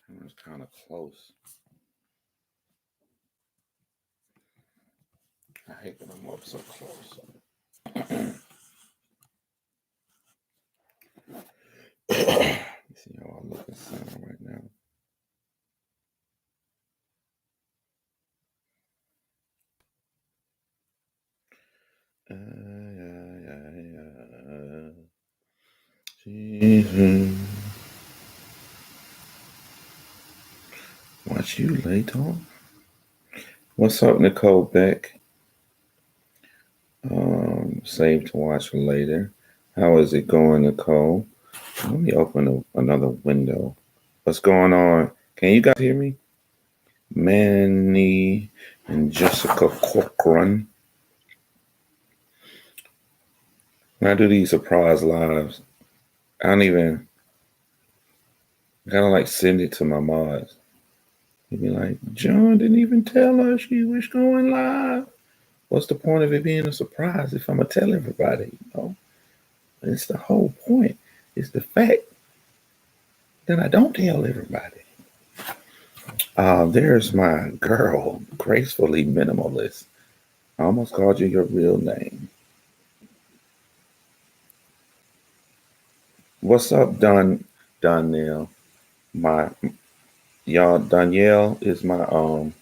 It's kind of close. I hate that I'm up so close. You see how I look at center right now? Watch you later. What's up, Nicole Beck? Save to watch later. How is it going, Nicole? Let me open another window. What's going on? Can you guys hear me? Manny and Jessica Corcoran. When I do these surprise lives, I don't even kind of like send it to my mods. He'd be like, John didn't even tell us she was going live. What's the point of it being a surprise if I'm going to tell everybody? You know, it's the whole point. It's the fact that I don't tell everybody. There's my girl, gracefully minimalist. I almost called you your real name. What's up, Danielle? Danielle is my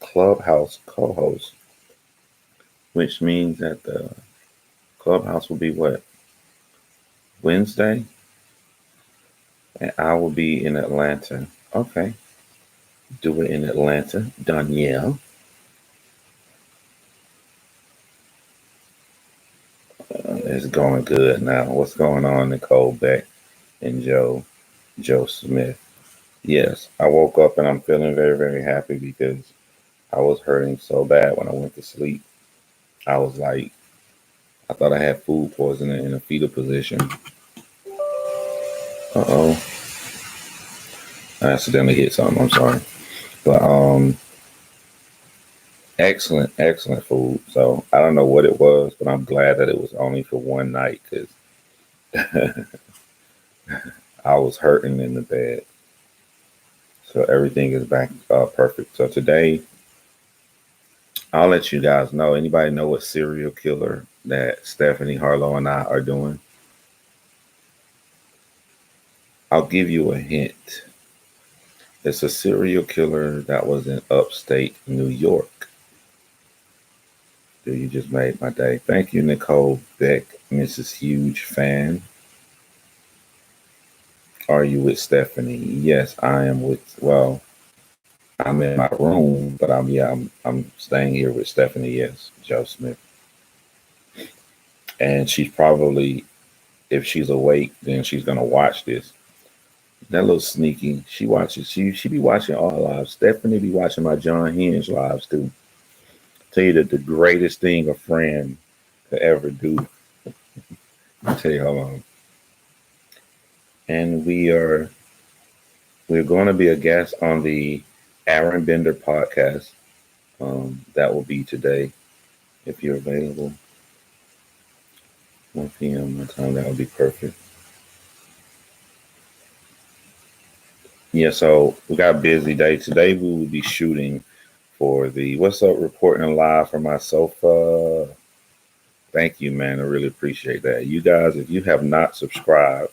clubhouse co-host, which means that the clubhouse will be what? Wednesday? And I will be in Atlanta. Okay. Do it in Atlanta. Danielle. It's going good now. What's going on, Nicole Beck and Joe Smith? Yes, I woke up and I'm feeling very, very happy because I was hurting so bad when I went to sleep. I was like, I thought I had food poisoning in a fetal position. Uh-oh. I accidentally hit something. I'm sorry. But excellent food. So I don't know what it was, but I'm glad that it was only for one night because I was hurting in the bed. So everything is back perfect. So today, I'll let you guys know. Anybody know what serial killer that Stephanie Harlow and I are doing? I'll give you a hint. It's a serial killer that was in upstate New York. Dude, you just made my day. Thank you, Nicole Beck, Mrs. Huge Fan. Are you with Stephanie? Yes, I am with. Well, I'm in my room, but I'm staying here with Stephanie. Yes, Joe Smith, and she's probably, if she's awake, then she's gonna watch this. That little sneaky. She watches. She be watching all lives. Stephanie be watching my John Hinge lives too. Tell you that the greatest thing a friend could ever do. I'll tell you how long. And we're going to be a guest on the Aaron Bender podcast. That will be today, if you're available. 1 p.m. my time. That would be perfect. Yeah, so we got a busy day. Today we will be shooting for the What's Up reporting live from my sofa. Thank you, man. I really appreciate that. You guys, if you have not subscribed,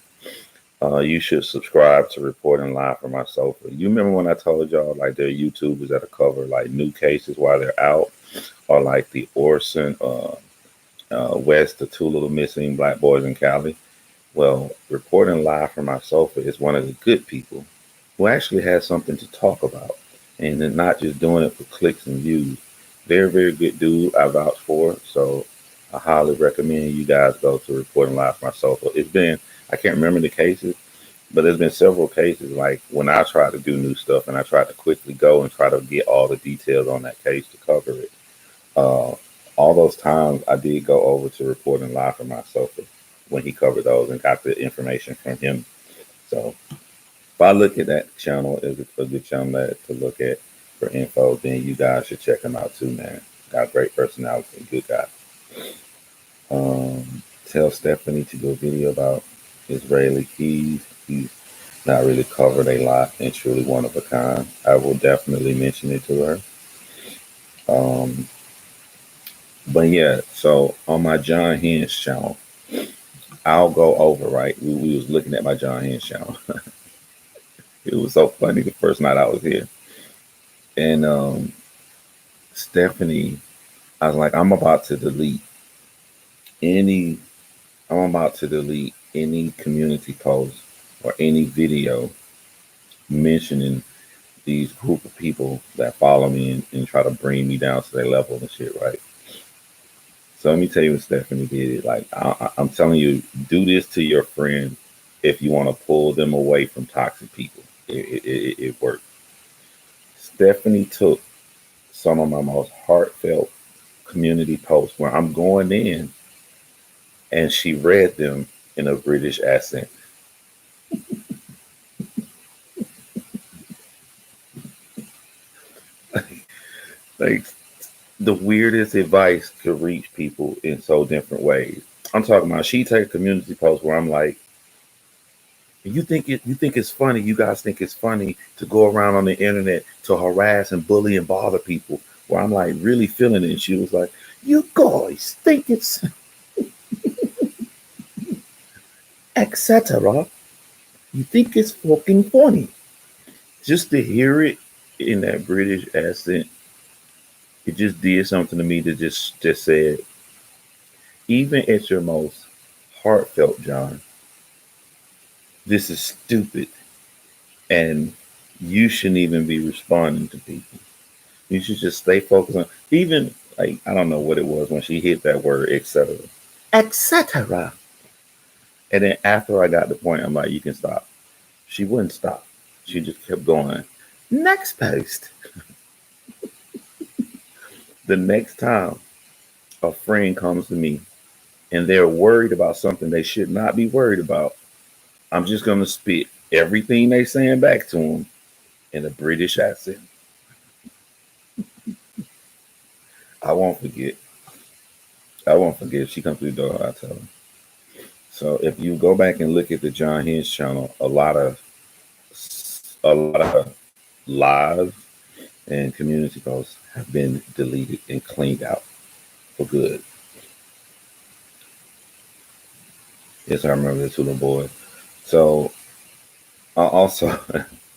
you should subscribe to Reporting Live from my sofa. You remember when I told y'all like there are YouTubers that'll cover like new cases while they're out, or like the Orson West, the two little missing black boys in Cali? Well, Reporting Live from my sofa is one of the good people who actually has something to talk about and then not just doing it for clicks and views. Very, very good dude. I vouch for. So I highly recommend you guys go to Reporting Live from my sofa. It's been, I can't remember the cases, but there's been several cases like when I try to do new stuff and I try to quickly go and try to get all the details on that case to cover it. All those times I did go over to Reporting Live from my sofa when he covered those and got the information from him. So if I look at that channel as a good channel to look at for info, then you guys should check him out too, man. Got great personality, good guy. Tell Stephanie to do a video about Israeli keys. not really covered a lot and truly one of a kind. I will definitely mention it to her. Um, but yeah, so on my John Hens channel, I'll go over, right? We was looking at my John Hens channel. It was so funny the first night I was here. And Stephanie, I was like, any I'm about to delete any community post or any video mentioning these group of people that follow me and try to bring me down to their level and shit, right? So let me tell you what Stephanie did. Like I'm telling you, do this to your friend if you want to pull them away from toxic people. It worked. Stephanie took some of my most heartfelt community posts where I'm going in and she read them in a British accent. Like the weirdest advice could reach people in so different ways. I'm talking about she takes community posts where I'm like, you think it's funny, you guys think it's funny to go around on the internet to harass and bully and bother people. Where I'm like really feeling it. And she was like, you guys think it's etc. You think it's fucking funny. Just to hear it in that British accent, it just did something to me to just said, even at your most heartfelt, John, this is stupid. And you shouldn't even be responding to people. You should just stay focused on even like I don't know what it was when she hit that word, etc. Etc. And then after I got the point, I'm like, you can stop. She wouldn't stop. She just kept going. Next post. The next time a friend comes to me and they're worried about something they should not be worried about, I'm just gonna spit everything they saying back to them in a British accent. I won't forget. I won't forget. If she comes through the door, I'll tell her. So if you go back and look at the John Hens channel, a lot of lives and community posts have been deleted and cleaned out for good. Yes, I remember the two little boys. So I also,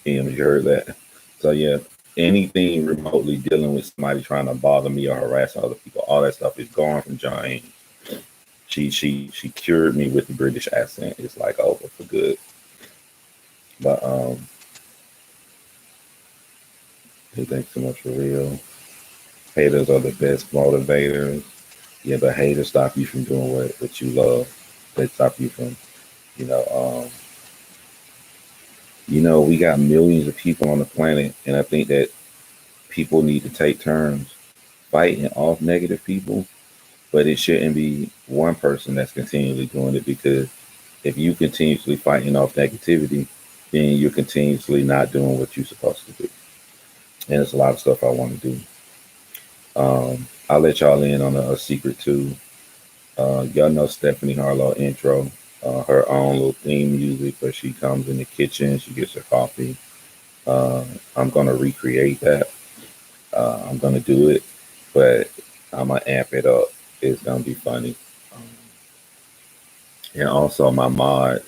Ian, you heard that. So yeah, anything remotely dealing with somebody trying to bother me or harass other people, all that stuff is gone from John Hens. She cured me with the British accent. It's like over for good. But he thinks too much for real. Haters are the best motivators. Yeah, but haters stop you from doing what you love. They stop you from, you know, we got millions of people on the planet, and I think that people need to take turns fighting off negative people, but it shouldn't be one person that's continually doing it because if you continuously fighting off negativity, then you're continuously not doing what you're supposed to do. And there's a lot of stuff I want to do. I'll let y'all in on a secret too. Y'all know Stephanie Harlow intro, her own little theme music where she comes in the kitchen, she gets her coffee. Uh, I'm gonna recreate that. I'm gonna do it, but I'm gonna amp it up. It's gonna be funny. Um, and also my mods,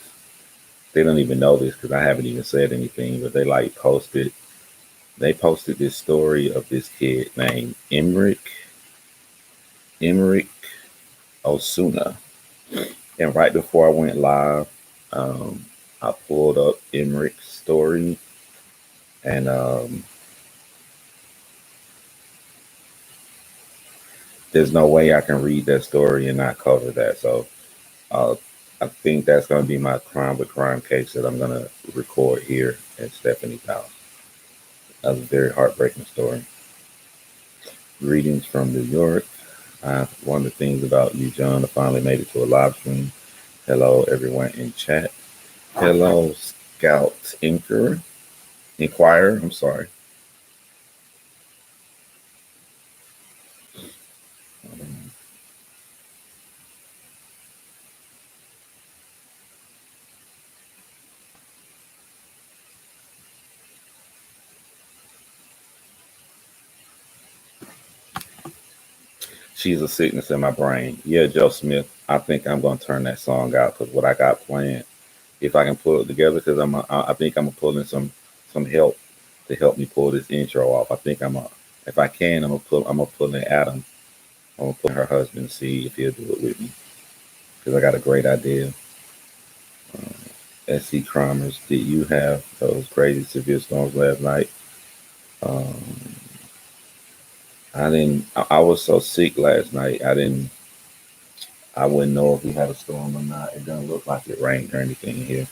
they don't even know this because I haven't even said anything, but they like posted. They posted this story of this kid named Emmerich Osuna. And right before I went live, I pulled up Emmerich's story, and there's no way I can read that story and not cover that. So uh, I think that's going to be my crime with crime case that I'm going to record here at Stephanie's house. That's a very heartbreaking story. Greetings from New York. One of the things about you, John, I finally made it to a live stream. Hello, everyone in chat. Hello, Scout Inquirer. I'm sorry. She's a sickness in my brain. Yeah, Joe Smith. I think I'm gonna turn that song out because what I got planned, if I can pull it together, because I think I'm gonna pull in some help to help me pull this intro off. I think if I can, I'm gonna pull in Adam. I'm gonna pull in her husband, see if he'll do it with me, because I got a great idea. SC Chrymes, did you have those crazy severe storms last night? Um, I didn't. I was so sick last night. I wouldn't know if we had a storm or not. It doesn't look like it rained or anything here,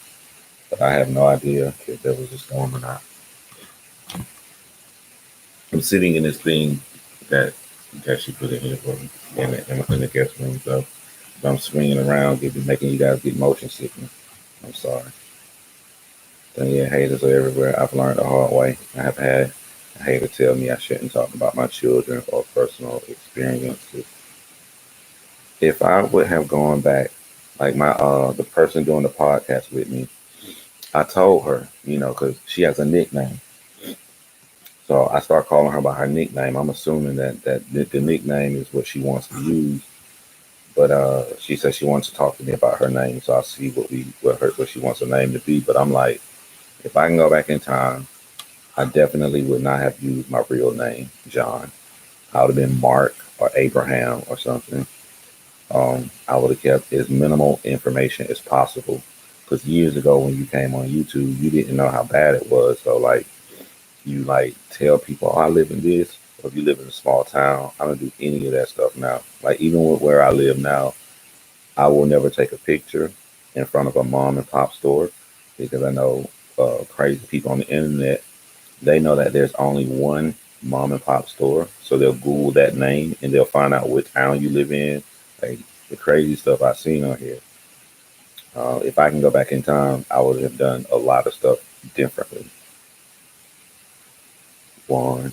but I have no idea if there was a storm or not. I'm sitting in this thing that she put in here for me in the guest room. So if I'm swinging around, making you guys get motion sickness, I'm sorry. Then yeah, haters are everywhere. I've learned the hard way. I have had a hater tell me I shouldn't talk about my children or personal experiences. If I would have gone back, like the person doing the podcast with me, I told her, because she has a nickname. So I start calling her by her nickname. I'm assuming that the nickname is what she wants to use. But she said she wants to talk to me about her name, so I'll see what she wants her name to be. But I'm like, if I can go back in time, I definitely would not have used my real name, John. I would have been Mark or Abraham or something. I would have kept as minimal information as possible. Because years ago when you came on YouTube, you didn't know how bad it was. So like you like tell people, oh, I live in this, or if you live in a small town, I don't do any of that stuff now. Like even with where I live now, I will never take a picture in front of a mom and pop store because I know crazy people on the internet, they know that there's only one mom and pop store. So they'll Google that name and they'll find out what town you live in. Like the crazy stuff I've seen on here. If I can go back in time, I would have done a lot of stuff differently. One,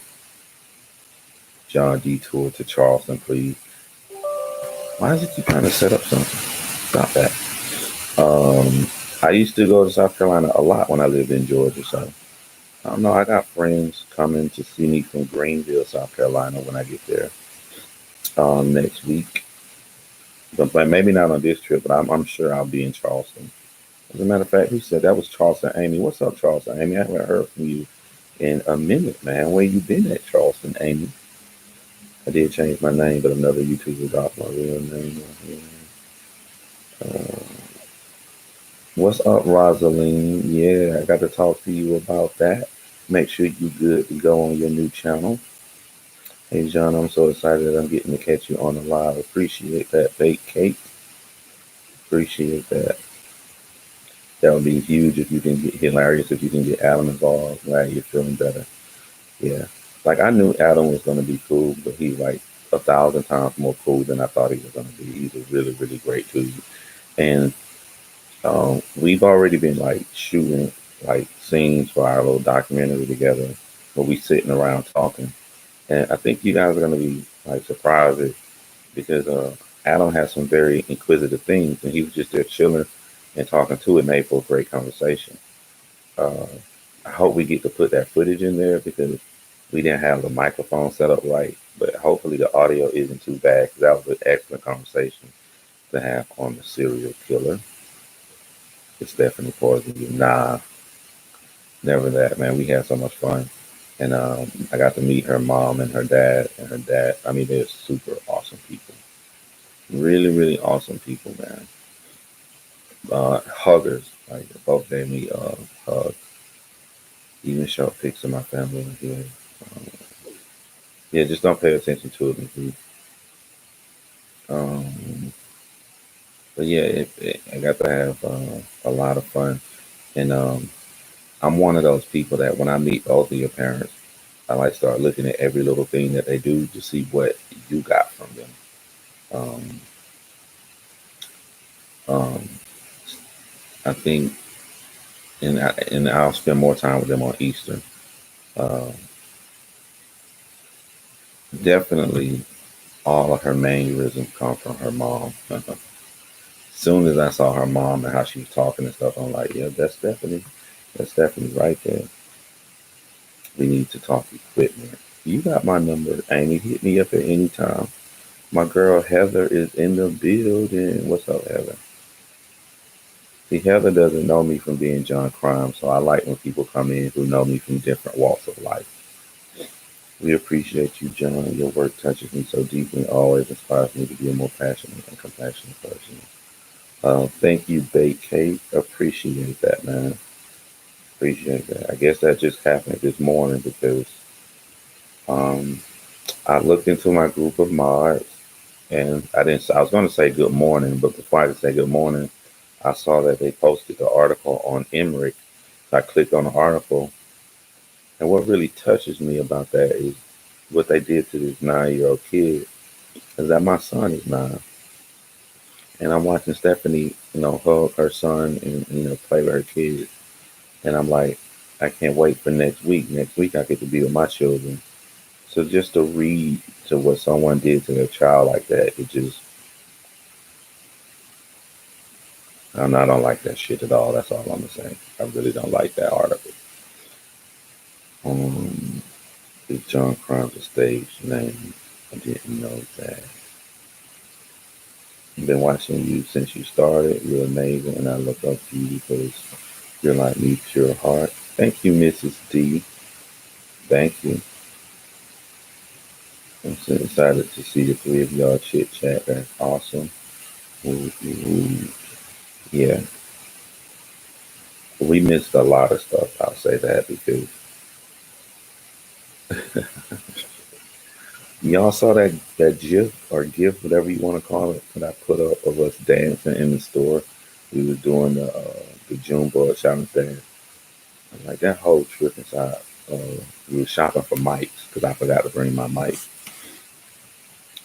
John detour to Charleston, please. Why does it keep trying to set up something? Stop that. I used to go to South Carolina a lot when I lived in Georgia. So I don't know. I got friends coming to see me from Greenville, South Carolina when I get there next week. But maybe not on this trip, but I'm sure I'll be in Charleston. As a matter of fact, who said that was Charleston Amy? What's up, Charleston Amy? I haven't heard from you in a minute, man. Where you been at, Charleston Amy? I did change my name, but another YouTuber got my real name. Uh, what's up, Rosaline? Yeah, I got to talk to you about that. Make sure you good to go on your new channel. Hey, John, I'm so excited that I'm getting to catch you on the live. Appreciate that, Bake Cake. Appreciate that. That would be huge if you can get hilarious if you can get Adam involved. Glad you're feeling better. Yeah. Like I knew Adam was gonna be cool, but he's like 1,000 times more cool than I thought he was gonna be. He's a really, really great dude. And we've already been like shooting like scenes for our little documentary together where we sitting around talking. And I think you guys are gonna be like surprised because Adam has some very inquisitive things and he was just there chilling and talking to it made for a great conversation. Uh, I hope we get to put that footage in there because we didn't have the microphone set up right, but hopefully the audio isn't too bad because that was an excellent conversation to have on the serial killer. It's definitely poison you. Nah, never that, man. We had so much fun. And I got to meet her mom and her dad. And her dad, I mean, they're super awesome people. Really, really awesome people, man. Huggers. Like, they both gave me hugs. Even show pics of my family in here. Um, yeah, just don't pay attention to it, please. Um, but yeah, I got to have a lot of fun. And I'm one of those people that when I meet both of your parents, I like start looking at every little thing that they do to see what you got from them. Um, um, I think, and I'll spend more time with them on Easter. Uh, Definitely, all of her mannerisms come from her mom. Soon as I saw her mom and how she was talking and stuff, I'm like, yeah, that's definitely right there. We need to talk equipment. You got my number, Amy. Hit me up at any time. My girl Heather is in the building. What's up, Heather? See, Heather doesn't know me from being John Crime, so I like when people come in who know me from different walks of life. We appreciate you, John. Your work touches me so deeply, always inspires me to be a more passionate and compassionate person. Thank you, Bake Cake. Appreciate that, man. Appreciate that. I guess that just happened this morning because um, I looked into my group of mods and I didn't. I was going to say good morning, but before I could say good morning, I saw that they posted the article on Emmerich. So I clicked on the article, and what really touches me about that is what they did to this 9-year-old kid. Is that my son is 9, and I'm watching Stephanie, hug her son and play with her kids, and I'm like, I can't wait for next week. Next week I get to be with my children. So just to read to what someone did to their child like that, it just, I don't like that shit at all. That's all I'm saying. I really don't like that article. Um, is John Crimes a stage name? I didn't know that. I've been watching you since you started. You're amazing, and I look up to you because you're like me, pure heart. Thank you, Mrs. D. Thank you. I'm so excited to see the three of y'all chit chat. That's awesome. Ooh, ooh, ooh. Yeah, we missed a lot of stuff. I'll say that because y'all saw that GIF or GIF, whatever you want to call it, that I put up of us dancing in the store. We was doing the Junebug challenge dance. I'm like that whole trip inside. We were shopping for mics because I forgot to bring my mic.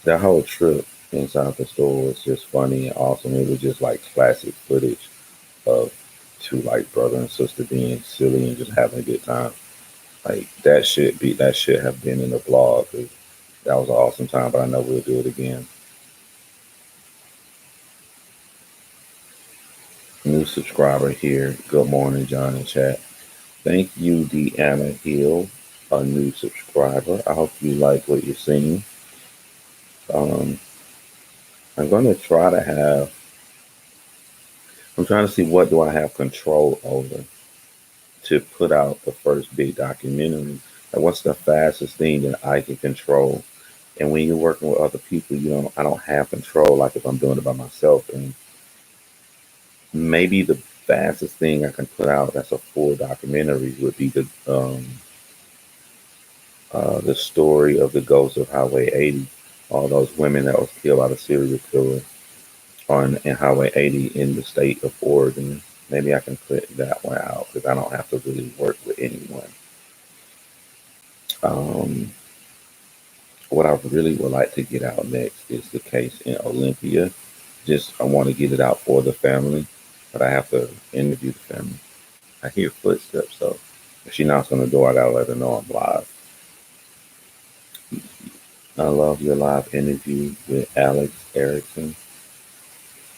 That whole trip inside the store was just funny and awesome. It was just like classic footage of two like brother and sister being silly and just having a good time. Like that should have been in the blog. That was an awesome time, but I know we'll do it again. New subscriber here. Good morning, John and chat. Thank you, Deanna Hill, a new subscriber. I hope you like what you're seeing. Um, I'm going to try to have. I'm trying to see what do I have control over to put out the first big documentary. Like, what's the fastest thing that I can control? And when you're working with other people, I don't have control. Like if I'm doing it by myself, and maybe the fastest thing I can put out that's a full documentary would be the story of the ghost of Highway 80, all those women that was killed by the serial killer on in Highway 80 in the state of Oregon. Maybe I can put that one out because I don't have to really work with anyone. Um, what I really would like to get out next is the case in Olympia. Just I want to get it out for the family, but I have to interview the family. I hear footsteps, so if she knocks on the door, I gotta let her know I'm live. I love your live interview with Alex Erickson.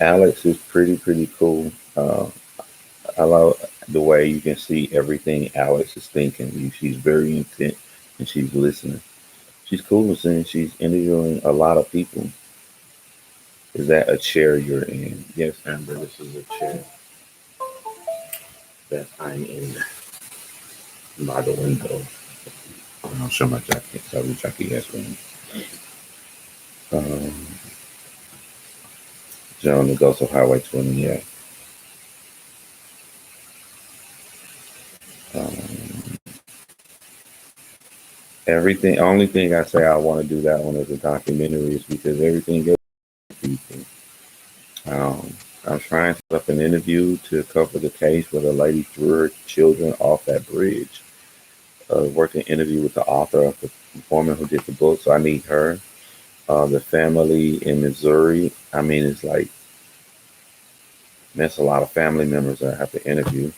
Alex is pretty cool. I love the way you can see everything Alex is thinking. She's very intent and she's listening. She's cool and she's interviewing a lot of people. Is that a chair you're in? Yes, Amber, this is a chair that I'm in by the window. I'll show my jacket. So the jacket has one. Um, John, the Ghost of Highway 20, yeah. Um, everything, only thing I say I want to do that one as a documentary is because everything else is people. Um, I'm trying to set up an interview to cover the case where the lady threw her children off that bridge. Working interview with the author of the woman who did the book, so I need her. The family in Missouri. I mean, it's like that's a lot of family members that I have to interview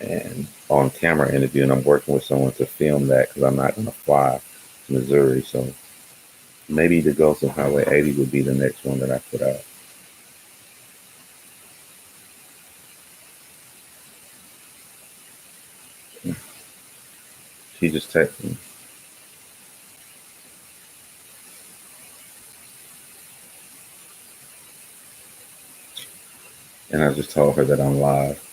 and on camera interview, and I'm working with someone to film that because I'm not going to fly to Missouri. So maybe the Ghost of Highway 80 would be the next one that I put out. She just texted me. And I just told her that I'm live.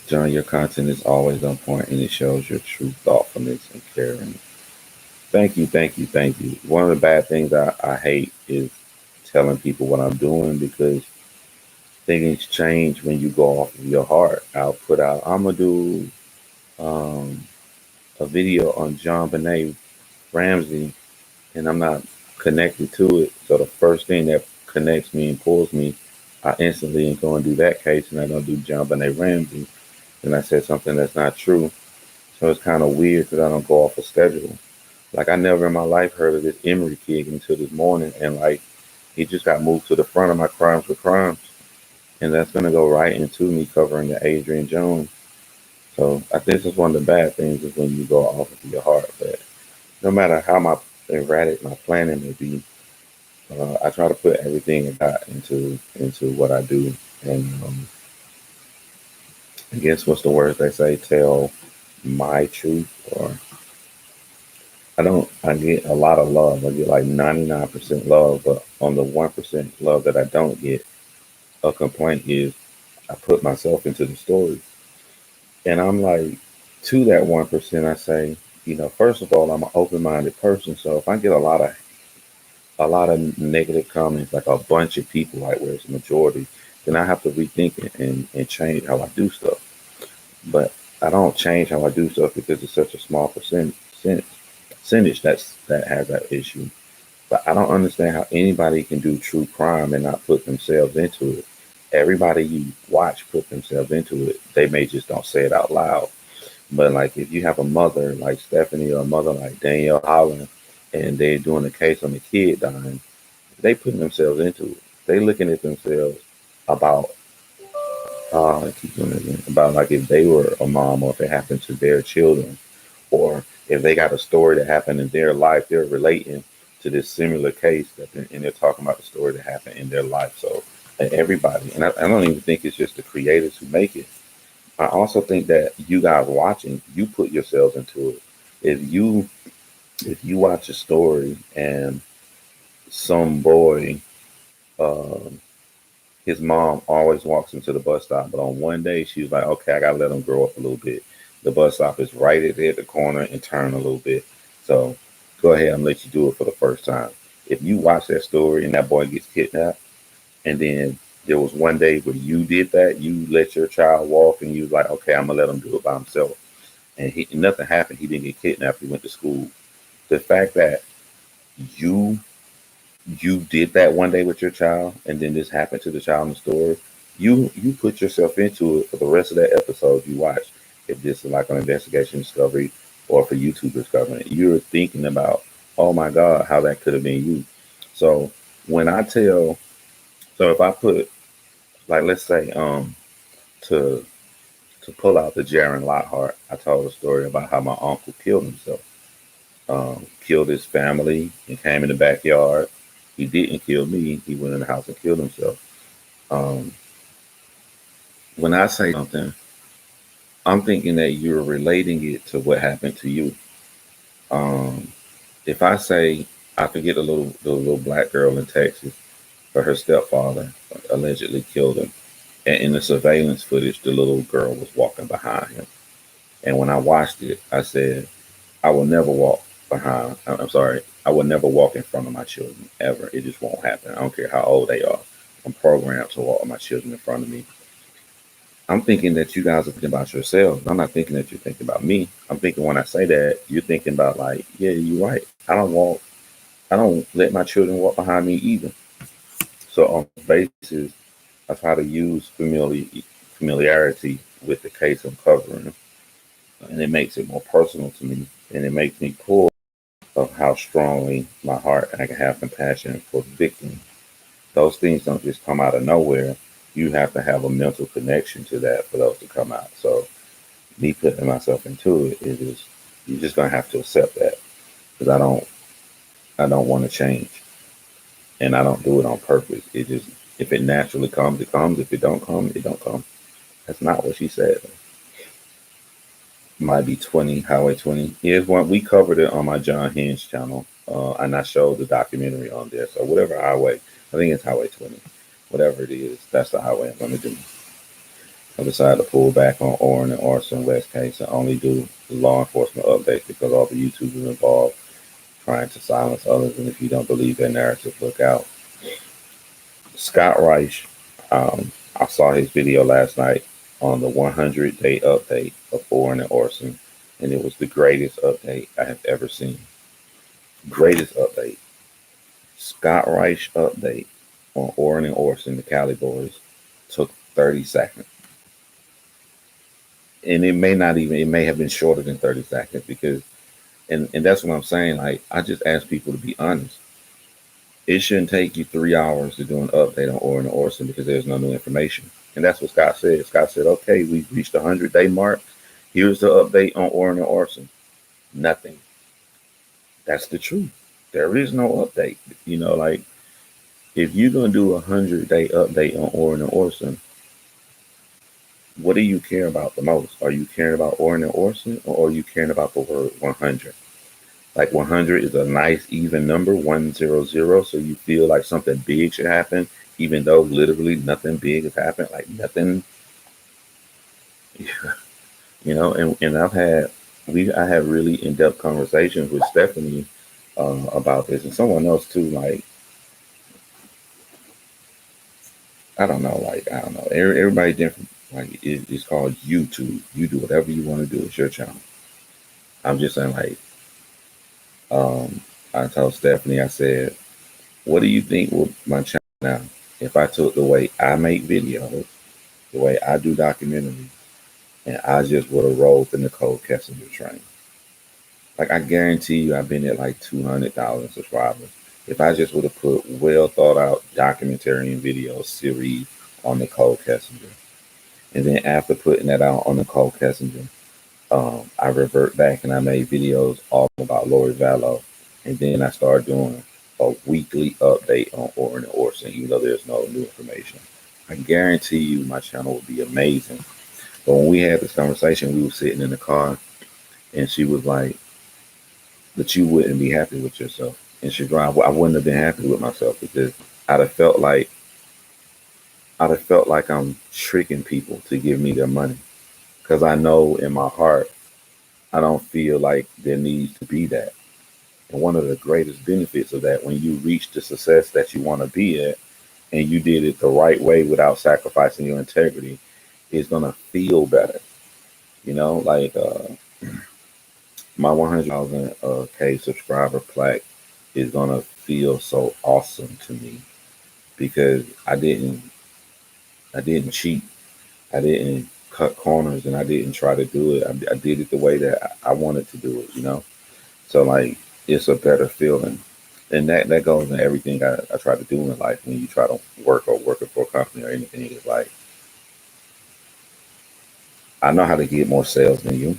John, your content is always on point and it shows your true thoughtfulness and caring. Thank you, thank you, thank you. One of the bad things I hate is telling people what I'm doing because things change when you go off of your heart. I'll put out, I'm going to do a video on John Benet Ramsey and I'm not connected to it. So the first thing that connects me and pulls me, I instantly go and do that case and I don't do John Benet Ramsey. And I said something that's not true. So it's kind of weird because I don't go off a schedule. Like I never in my life heard of this Emory kid until this morning, and like he just got moved to the front of my Crimes for Crimes, and that's gonna go right into me covering the Adrian Jones. So I think this is one of the bad things is when you go off of your heart. But no matter how my erratic my planning may be, I try to put everything I got into what I do, and I guess what's the words they say? Tell my truth, or I don't. I get a lot of love. I get like 99% love, but on the 1% love that I don't get, a complaint is I put myself into the story, and I'm like, to that 1%, I say, first of all, I'm an open-minded person, so if I get a lot of negative comments, like a bunch of people, like where it's a majority, then I have to rethink it and change how I do stuff. But I don't change how I do stuff because it's such a small percentage that has that issue. But I don't understand how anybody can do true crime and not put themselves into it. Everybody you watch put themselves into it. They may just don't say it out loud. But like if you have a mother like Stephanie or a mother like Danielle Holland and they're doing a case on the kid dying, they putting themselves into it. They looking at themselves about I keep doing it again, about like if they were a mom or if it happened to their children or if they got a story that happened in their life, they're relating to this similar case and they're talking about the story that happened in their life. So everybody, and I don't even think it's just the creators who make it. I also think that you guys watching, you put yourselves into it. If you if you watch a story and some boy, um, his mom always walks him to the bus stop, but on one day she was like, "Okay, I gotta let him grow up a little bit." The bus stop is right at the corner and turn a little bit. So go ahead and let you do it for the first time. If you watch that story and that boy gets kidnapped, and then there was one day where you did that, you let your child walk, and you was like, "Okay, I'm gonna let him do it by himself," and nothing happened. He didn't get kidnapped. He went to school. The fact that you you did that one day with your child and then this happened to the child in the story, you put yourself into it for the rest of that episode you watch. If this is like an investigation discovery or for YouTube discovering it, you're thinking about, oh my God, how that could have been you. So when I tell, so if I put, like, let's say, to pull out the Jaron Lockhart, I told a story about how my uncle killed himself, killed his family and came in the backyard. He didn't kill me. He went in the house and killed himself. Um, when I say something, I'm thinking that you're relating it to what happened to you. Um, if I say I forget the little black girl in Texas, but her stepfather allegedly killed him, and in the surveillance footage, the little girl was walking behind him. And when I watched it, I said, I will never walk behind. I'm sorry. I will never walk in front of my children ever. It just won't happen. I don't care how old they are. I'm programmed to walk my children in front of me. I'm thinking that you guys are thinking about yourselves. I'm not thinking that you're thinking about me. I'm thinking when I say that, you're thinking about like, yeah, you're right. I don't walk. I don't let my children walk behind me either. So on basis, I try to use familiarity with the case I'm covering, and it makes it more personal to me, and it makes me pull of how strongly my heart and I can have compassion for the victim. Those things don't just come out of nowhere. You have to have a mental connection to that for those to come out. So me putting myself into it is you're just gonna have to accept that because I don't want to change and I don't do it on purpose. It just if it naturally comes, it comes. If it don't come, it don't come. That's not what she said. Might be 20, Highway 20. Here's one we covered it on my John Hinge channel. and I showed the documentary on there. So whatever highway, I think it's Highway 20, whatever it is, that's the highway I'm going to do. I decided to pull back on Oren and Arson West case and only do law enforcement updates because all the YouTubers involved trying to silence others. And if you don't believe their narrative, look out. Scott Reich, I saw his video last night on the 100-day update of Oren and Orson, and it was the greatest update I have ever seen. Greatest update. Scott Reich update on Oren and Orson, the Cali boys, took 30 seconds. And it may have been shorter than 30 seconds because, and that's what I'm saying. Like, I just ask people to be honest. It shouldn't take you 3 hours to do an update on Oren and Orson because there's no new information. And that's what Scott said. Scott said, okay, we've reached the 100-day mark. Here's the update on Oren and Orson. Nothing. That's the truth. There is no update. You know, like, if you're going to do a 100-day update on Oren and Orson, what do you care about the most? Are you caring about Oren and Orson, or are you caring about the word 100? Like, 100 is a nice even number, 100, so you feel like something big should happen, even though literally nothing big has happened, like nothing, you know. And I had really in-depth conversations with Stephanie about this, and someone else too. Like, I don't know. Everybody's different. Like, it's called YouTube. You do whatever you want to do. It's your channel. I'm just saying, like, I told Stephanie, I said, what do you think with my channel now? If I took the way I make videos, the way I do documentaries, and I just would have rolled the Nicole Kessinger train. Like, I guarantee you I've been at like 200,000 subscribers. If I just would have put well thought out documentary and video series on Nicole Kessinger. And then after putting that out on Nicole Kessinger, I revert back and I made videos all about Lori Vallow. And then I started doing a weekly update on Oren and Orson, even though there's no new information. I guarantee you my channel will be amazing. But when we had this conversation, we were sitting in the car and she was like, but you wouldn't be happy with yourself. And she drive, I wouldn't have been happy with myself because I'd have felt like I'm tricking people to give me their money. Because I know in my heart, I don't feel like there needs to be that. And one of the greatest benefits of that, when you reach the success that you want to be at, and you did it the right way without sacrificing your integrity, is going to feel better. You know, like my 100,000 K subscriber plaque is going to feel so awesome to me because I didn't cheat. I didn't cut corners and I didn't try to do it. I did it the way that I wanted to do it, you know? So, like, it's a better feeling. And that goes in everything I try to do in life. When you try to work for a company or anything, it's like, I know how to get more sales than you.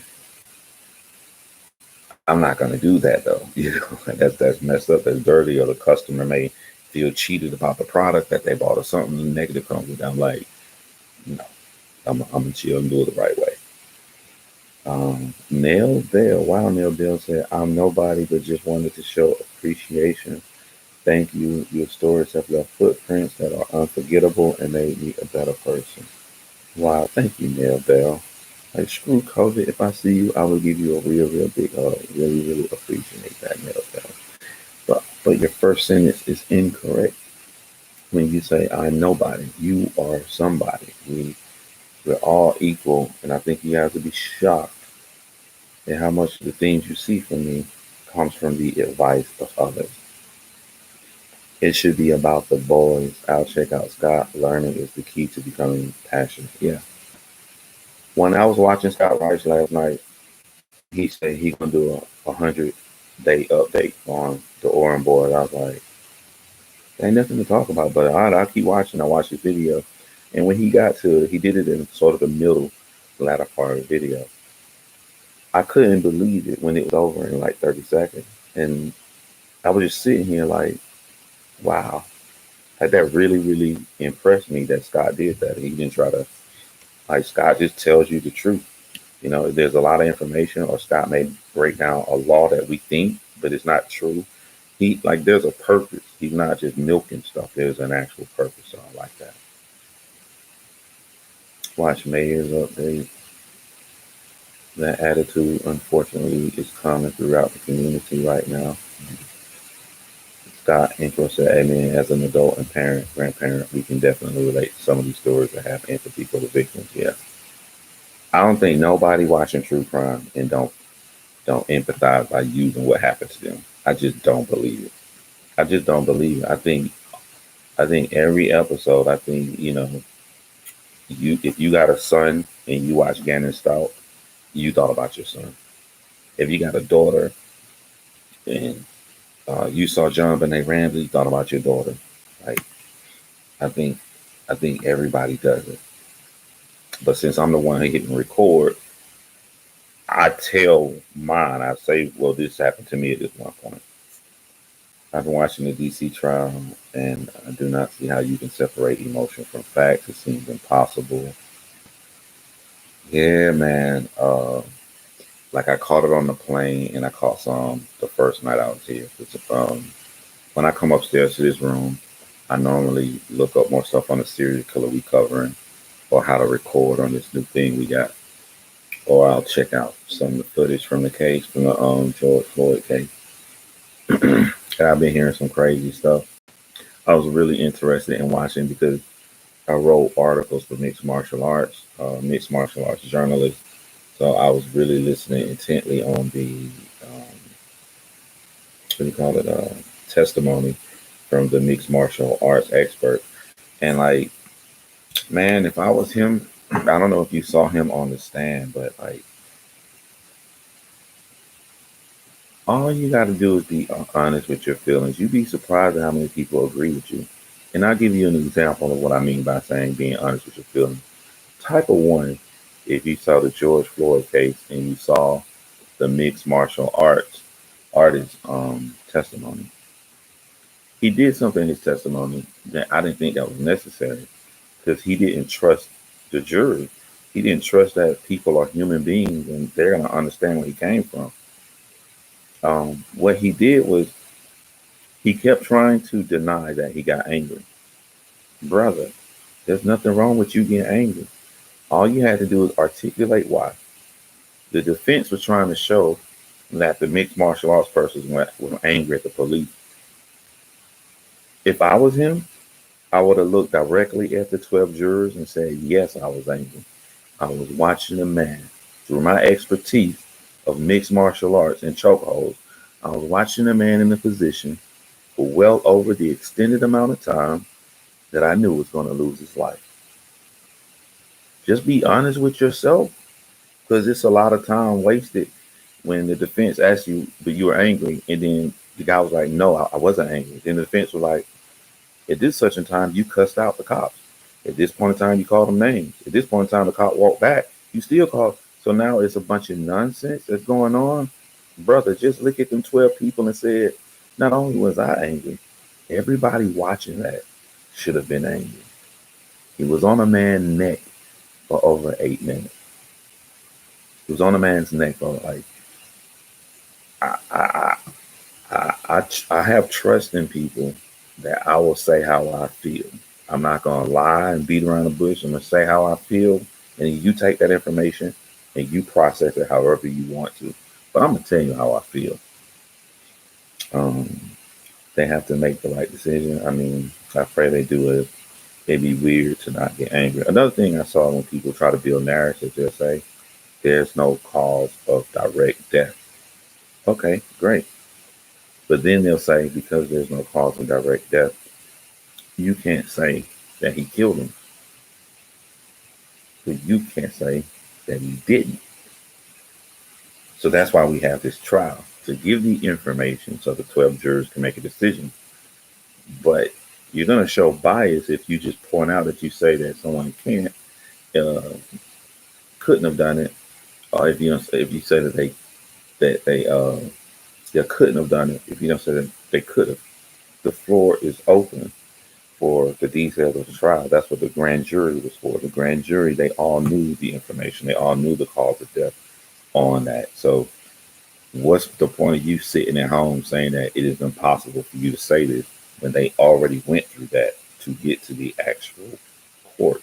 I'm not going to do that though. You know, that's messed up. That's dirty. Or the customer may feel cheated about the product that they bought or something negative comes with. I'm like, no, I'm gonna chill and do it the right way. Nail Bell. Wow, Nail Bell said, I'm nobody but just wanted to show appreciation. Thank you. Your stories have left footprints that are unforgettable and made me a better person. Wow, thank you, Nail Bell. Like, screw COVID. If I see you, I will give you a real big hug. Really, really appreciate that, Nail Bell. But your first sentence is incorrect. When you say I'm nobody, you are somebody. We're all equal, and I think you have to be shocked at how much the things you see from me comes from the advice of others. It should be about the boys. I'll check out Scott. Learning is the key to becoming passionate. Yeah. When I was watching Scott Rice last night, he said he's gonna do a 100-day update on the Oren board. I was like, there ain't nothing to talk about, but I'll keep watching. I watched the video, and when he got to it, he did it in sort of the middle, latter part of the video. I couldn't believe it when it was over in like 30 seconds, and I was just sitting here like, wow, like that really impressed me that Scott did that. He didn't try to, like, Scott just tells you the truth. You know, there's a lot of information, or Scott may break down a law that we think, but it's not true. He like there's a purpose. He's not just milking stuff. There's an actual purpose. So I like that. Watch Mayor's update. That attitude, unfortunately, is common throughout the community right now. Scott Ingram said, "I mean, as an adult and parent, grandparent, we can definitely relate to some of these stories and have empathy for the victims." Yeah, I don't think nobody watching true crime and don't empathize by using what happened to them. I just don't believe it. I just don't believe it. I think every episode, I think you if you got a son and you watch Gannon Stout, you thought about your son. If you got a daughter and you saw John Benet Ramsey, you thought about your daughter. Like I think I think everybody does it. But since I'm the one hitting record, I tell mine. I say, well, this happened to me at this one point. I've been watching the DC trial, and I do not see how you can separate emotion from facts. It seems impossible. Yeah, man. Like I caught it on the plane, and I caught some the first night I was here. When I come upstairs to this room, I normally look up more stuff on the serial killer we covering, or how to record on this new thing we got, or I'll check out some of the footage from the case, from the George Floyd case. And I've been hearing some crazy stuff. I was really interested in watching because I wrote articles for mixed martial arts journalists. So I was really listening intently on the what do you call it, testimony from the mixed martial arts expert. And like, man, if I was him, I don't know if you saw him on the stand, but like, all you got to do is be honest with your feelings. You'd be surprised at how many people agree with you. And I'll give you an example of what I mean by saying being honest with your feelings. Type of one, if you saw the George Floyd case and you saw the mixed martial arts artist testimony, he did something in his testimony that I didn't think that was necessary because he didn't trust the jury. He didn't trust that people are human beings and they're going to understand where he came from. What he did was he kept trying to deny that he got angry. Brother, there's nothing wrong with you getting angry. All you had to do is articulate why. The defense was trying to show that the mixed martial arts person were angry at the police. If I was him, I would have looked directly at the 12 jurors and said, yes, I was angry. I was watching a man through my expertise of mixed martial arts and chokeholds. I was watching a man in a position for well over the extended amount of time that I knew was going to lose his life. Just be honest with yourself because it's a lot of time wasted when the defense asks you, but you were angry. And then the guy was like, no, I wasn't angry. Then the defense was like, at this such a time, you cussed out the cops. At this point in time, you called them names. At this point in time, the cop walked back. You still called. So now it's a bunch of nonsense that's going on. Brother, just look at them 12 people and said, not only was I angry, everybody watching that should have been angry. He was on a man's neck for over 8 minutes. He was on a man's neck for like, I, I, I have trust in people that I will say how I feel. I'm not going to lie and beat around the bush. I'm going to say how I feel. And you take that information and you process it however you want to. But I'm going to tell you how I feel. They have to make the right decision. I mean, I pray they do it. It'd be weird to not get angry. Another thing I saw when people try to build narratives, they'll say, there's no cause of direct death. Okay, great. But then they'll say, because there's no cause of direct death, you can't say that he killed him. But you can't say that he didn't. So that's why we have this trial, to give the information so the 12 jurors can make a decision. But you're going to show bias if you just point out that you say that someone uh, couldn't have done it, or if you say that they couldn't have done it, if you don't say that they could have. The floor is open for the details of the trial. That's what the grand jury was for. The grand jury, they all knew the information. They all knew the cause of death on that. So What's the point of you sitting at home saying that it is impossible for you to say this when they already went through that to get to the actual court?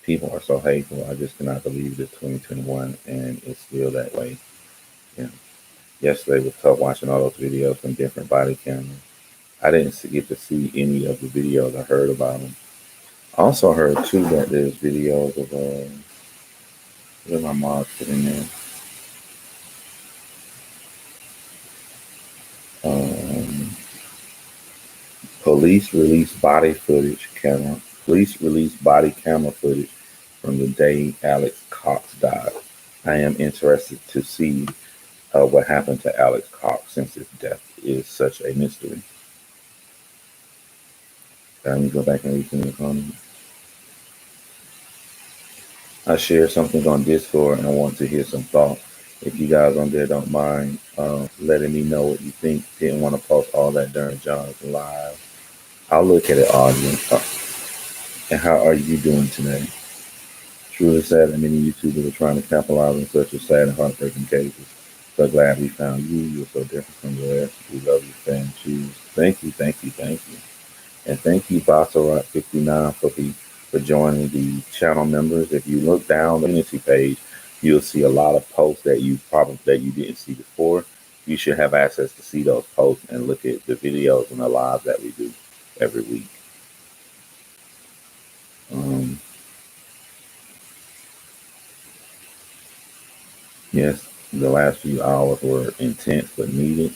People are so hateful. I just cannot believe it's 2021 and it's still that way. Yeah. Yesterday was tough watching all those videos from different body cameras. I didn't get to see any of the videos. I heard about them. I also heard too that there's videos of what my mom put in there. Um, police released body footage camera. Police released body camera footage from the day Alex Cox died. I am interested to see what happened to Alex Cox since his death is such a mystery. Let me go back and read some of the comments. I shared something on Discord and I want to hear some thoughts. If you guys on there don't mind letting me know what you think. Didn't want to post all that during John's live. I'll look at it, audience. And how are you doing today? Truly sad that many YouTubers are trying to capitalize on such a sad and heartbreaking cases. So glad we found you. You're so different from the rest. We love you, fan. Choose. Thank you, thank you, thank you. And thank you, Basarat59, for joining the channel members. If you look down the community page, you'll see a lot of posts that you didn't see before. You should have access to see those posts and look at the videos and the lives that we do every week. Yes, the last few hours were intense but needed.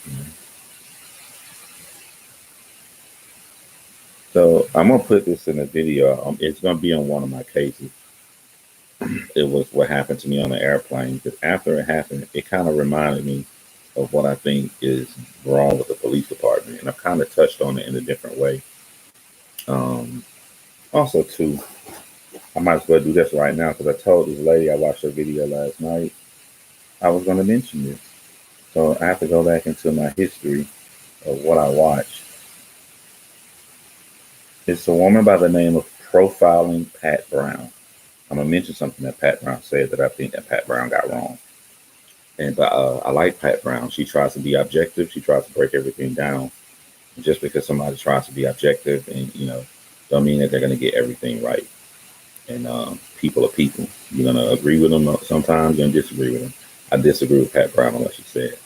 So I'm gonna put this in a video. It's gonna be on one of my cases. It was what happened to me on the airplane. Because after it happened, it kind of reminded me of what I think is wrong with the police department, and I've kind of touched on it in a different way. Um, Also, too, I might as well do this right now because I told this lady I watched her video last night I was going to mention this. So I have to go back into my history of what I watched. It's a woman by the name of Profiling Pat Brown. I'm gonna mention something that Pat Brown said that I think that Pat Brown got wrong. And I like Pat Brown. She tries to be objective. She tries to break everything down. Just because somebody tries to be objective, and don't mean that they're gonna get everything right. And people are people. You're gonna agree with them sometimes. You're gonna disagree with them. I disagree with Pat Brown on what she said.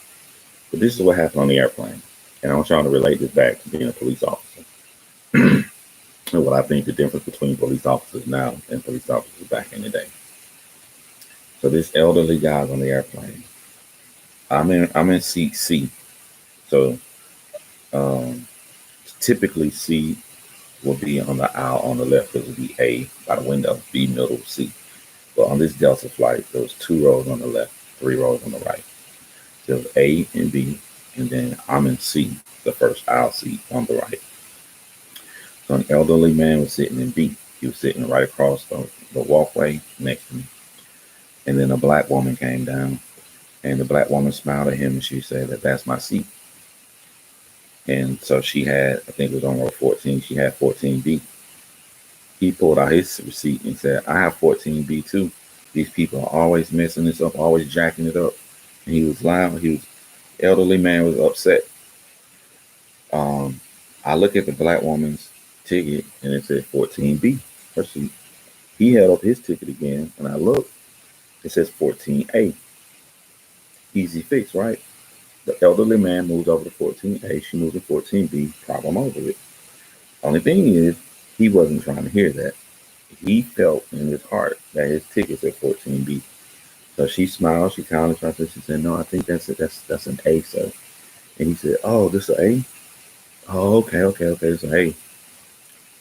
But this is what happened on the airplane, and I want y'all to relate this back to being a police officer. And what I think the difference between police officers now and police officers back in the day. So this elderly guy's on the airplane. I'm in seat C. So um, typically C will be on the aisle on the left. It would be A by the window, B middle, C. But on this Delta flight, there was 2 rows on the left, 3 rows on the right. There was A and B, and then I'm in C, the first aisle seat on the right. So an elderly man was sitting in B. He was sitting right across the walkway next to me. And then a black woman came down, and the black woman smiled at him and she said that's my seat. And so she had, I think it was on row 14, she had 14B. He pulled out his receipt and said, I have 14B too. These people are always messing this up, always jacking it up. And he was loud. Elderly man was upset. I look at the black woman's ticket and it said 14B, her seat. He held up his ticket again and I looked, it says 14A. Easy fix, right? The elderly man moves over to 14A, she moves to 14B, problem over it. Only thing is, he wasn't trying to hear that. He felt in his heart that his ticket said 14B. So she smiled, she kind of tried to, she said, no, I think that's it. That's an A, sir. And he said, oh, this is an A? Oh, okay. So, hey,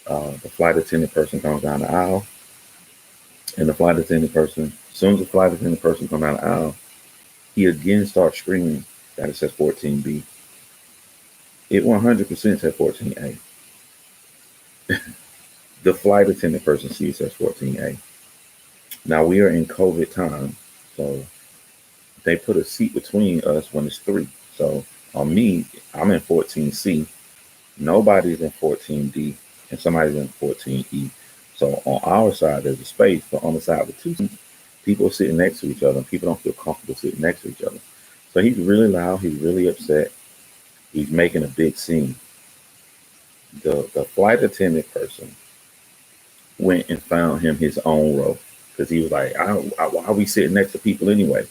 the flight attendant person comes down the aisle. And the flight attendant person, as soon as the flight attendant person comes down the aisle, he again starts screaming that it says 14B. It 100% said 14A. The flight attendant person sees it says 14A. Now we are in COVID time, so they put a seat between us when it's 3. So on me, I'm in 14C. Nobody's in 14D, and somebody's in 14E. So on our side, there's a space, but on the side with two seats, people are sitting next to each other, and people don't feel comfortable sitting next to each other. So he's really loud. He's really upset. He's making a big scene. The flight attendant person went and found him his own row because he was like, why are we sitting next to people anyway?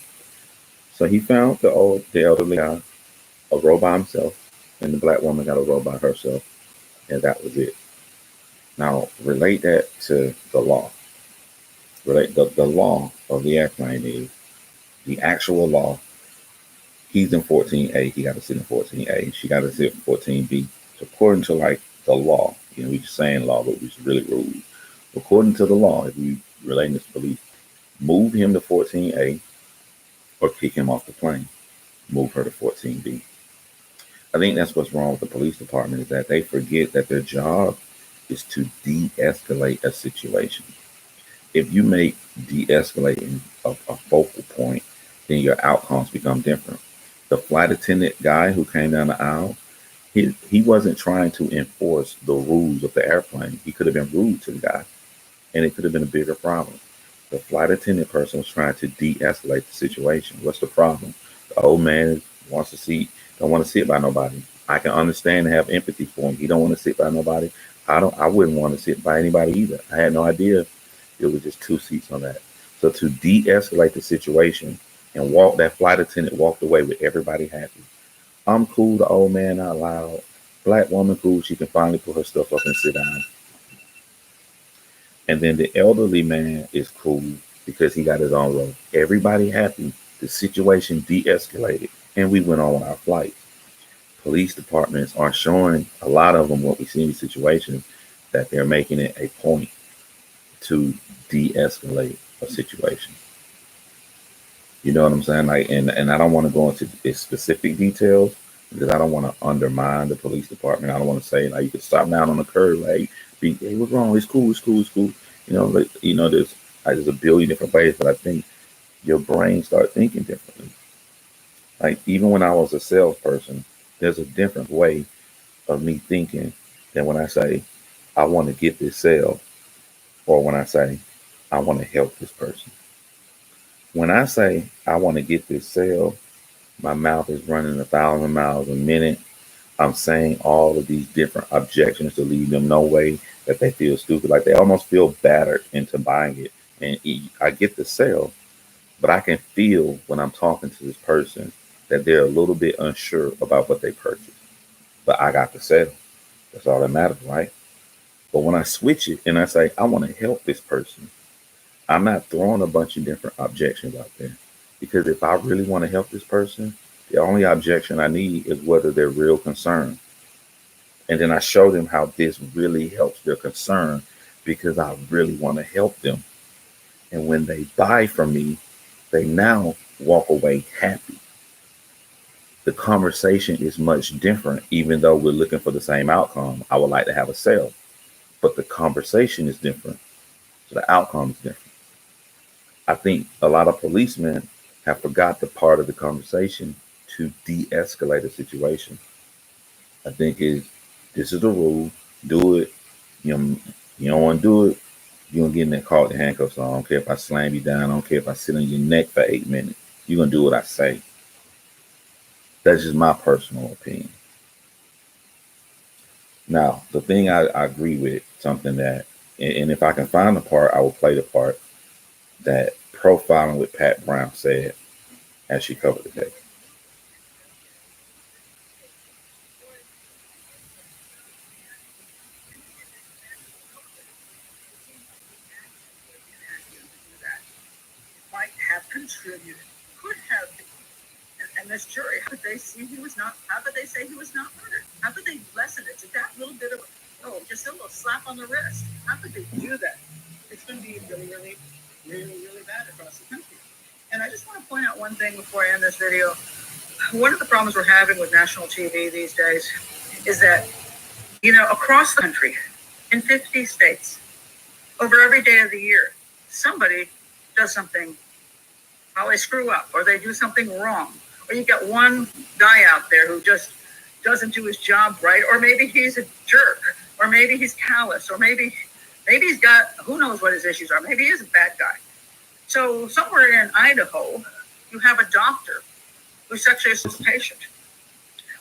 So he found the elderly guy a row by himself, and the black woman got a row by herself, and that was it. Now relate that to the law. Relate the law of the airplane is the actual law. He's in 14A. He got to sit in 14A. She got to sit in 14B. So according to like the law, we just saying law, but we just really rude. According to the law, if we relating this to police, move him to 14A or kick him off the plane. Move her to 14B. I think that's what's wrong with the police department is that they forget that their job is to de-escalate a situation. If you make de-escalating a focal point, then your outcomes become different. The flight attendant guy who came down the aisle, he wasn't trying to enforce the rules of the airplane. He could have been rude to the guy, and it could have been a bigger problem. The flight attendant person was trying to de-escalate the situation. What's the problem? The old man wants to see, don't want to sit by nobody. I can understand and have empathy for him. He don't want to sit by nobody. I wouldn't want to sit by anybody either. I had no idea it was just two seats on that. So to de-escalate the situation and that flight attendant walked away with everybody happy. I'm cool, the old man out loud. Black woman cool, she can finally put her stuff up and sit down. And then the elderly man is cool because he got his own row. Everybody happy. The situation de-escalated and we went on with our flight. Police departments are showing a lot of them what we see in these situations that they're making it a point to de-escalate a situation. You know what I'm saying? Like, and I don't want to go into specific details because I don't want to undermine the police department. I don't want to say like you could stop down on the curb, like, hey, what's wrong? It's cool, it's cool, it's cool. There's a billion different ways, but I think your brain start thinking differently. Like even when I was a salesperson, there's a different way of me thinking than when I say I want to get this sale, or when I say I want to help this person. When I say I want to get this sale, my mouth is running 1,000 miles a minute. I'm saying all of these different objections to leave them no way that they feel stupid, like they almost feel battered into buying it. And I get the sale, but I can feel when I'm talking to this person that they're a little bit unsure about what they purchased. But I got the sale. That's all that matters, right? But when I switch it and I say I want to help this person, I'm not throwing a bunch of different objections out there. Because if I really want to help this person, the only objection I need is whether they're real concerned. And then I show them how this really helps their concern because I really want to help them. And when they buy from me, they now walk away happy. The conversation is much different, even though we're looking for the same outcome. I would like to have a sale, but the conversation is different. So the outcome is different. I think a lot of policemen have forgot the part of the conversation to de-escalate a situation. I think this is the rule. Do it. You don't want to do it. You're gonna get in that car with the handcuffs on. I don't care if I slam you down. I don't care if I sit on your neck for 8 minutes. You're gonna do what I say. That's just my personal opinion. Now, the thing I agree with, something that, and if I can find the part, I will play the part that Profiling with Pat Brown said as she covered the case. Might have contributed, could have been. And this jury, how could they see he was not, how could they say he was not murdered? How could they lessen it to that little bit of, just a little slap on the wrist? How could they do that? It's going to be really, really, really, really bad across the country. And I just want to point out one thing before I end this video. One of the problems we're having with national TV these days is that, across the country, in 50 states, over every day of the year, somebody does something, how they screw up, or they do something wrong. Or you got one guy out there who just doesn't do his job right, or maybe he's a jerk, or maybe he's callous, or maybe he's got, who knows what his issues are. Maybe he is a bad guy. So somewhere in Idaho, you have a doctor who sexually assaults a patient.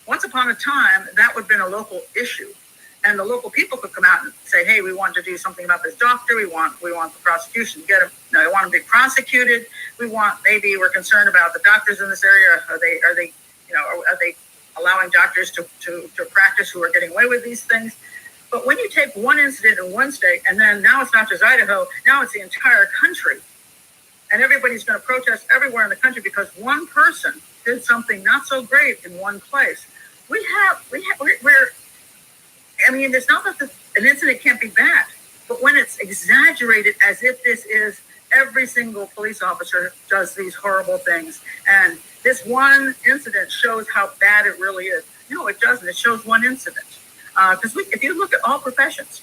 Once upon a time, that would have been a local issue. And the local people could come out and say, hey, we want to do something about this doctor. We want the prosecution to get him. No, they want him to be prosecuted. Maybe we're concerned about the doctors in this area. Are they allowing doctors to practice who are getting away with these things? But when you take one incident in one state, and then now it's not just Idaho, now it's the entire country, and everybody's going to protest everywhere in the country because one person did something not so great in one place. It's not that an incident can't be bad, but when it's exaggerated as if this is every single police officer does these horrible things, and this one incident shows how bad it really is. No, it doesn't. It shows one incident. Because if you look at all professions,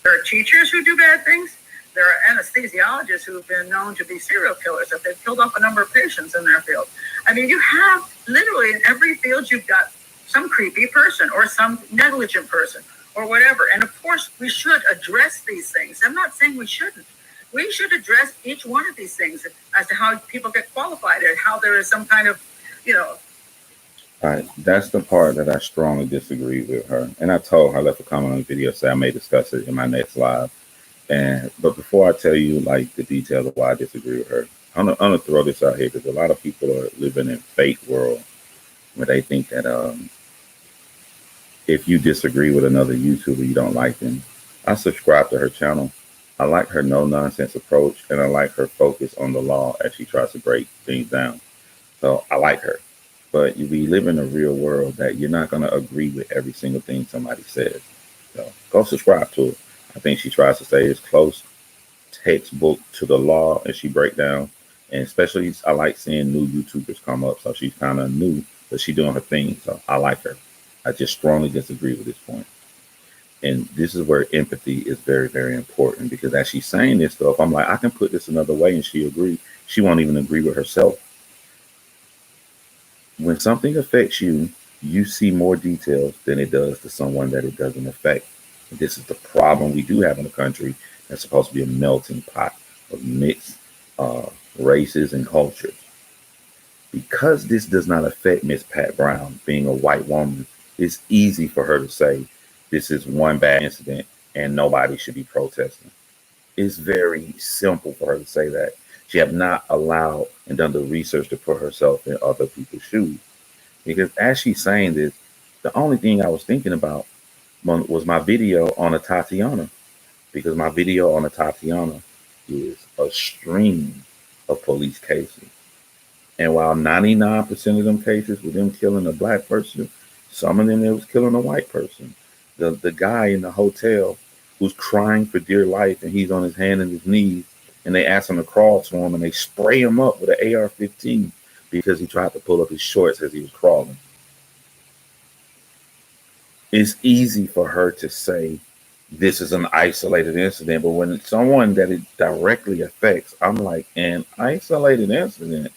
there are teachers who do bad things. There are anesthesiologists who have been known to be serial killers, that they've killed off a number of patients in their field. I mean, you have literally in every field, you've got some creepy person or some negligent person or whatever. And of course, we should address these things. I'm not saying we shouldn't. We should address each one of these things as to how people get qualified and how there is some kind of, All right, that's the part that I strongly disagree with her. And I told her, I left a comment on the video, say I may discuss it in my next live. But before I tell you like the details of why I disagree with her, I'm gonna throw this out here because a lot of people are living in fake world where they think that if you disagree with another YouTuber, you don't like them. I subscribe to her channel. I like her no nonsense approach, and I like her focus on the law as she tries to break things down. So I like her. But we live in a real world that you're not going to agree with every single thing somebody says. So go subscribe to it. I think she tries to say it's close textbook to the law as she break down. And especially I like seeing new YouTubers come up. So she's kind of new, but she's doing her thing. So I like her. I just strongly disagree with this point. And this is where empathy is very, very important, because as she's saying this stuff, I'm like, I can put this another way, and she agrees. She won't even agree with herself. When something affects you, you see more details than it does to someone that it doesn't affect. And this is the problem we do have in the country that's supposed to be a melting pot of mixed races and cultures. Because this does not affect Miss Pat Brown being a white woman, it's easy for her to say this is one bad incident and nobody should be protesting. It's very simple for her to say that. She have not allowed and done the research to put herself in other people's shoes. Because as she's saying this, the only thing I was thinking about was my video on a Tatiana. Because my video on a Tatiana is a stream of police cases. And while 99% of them cases were them killing a black person, some of them it was killing a white person. The guy in the hotel who's crying for dear life, and he's on his hand and his knees, and they ask him to crawl to him, and they spray him up with an AR-15 because he tried to pull up his shorts as he was crawling. It's easy for her to say this is an isolated incident, but when it's someone that it directly affects, I'm like, an isolated incident?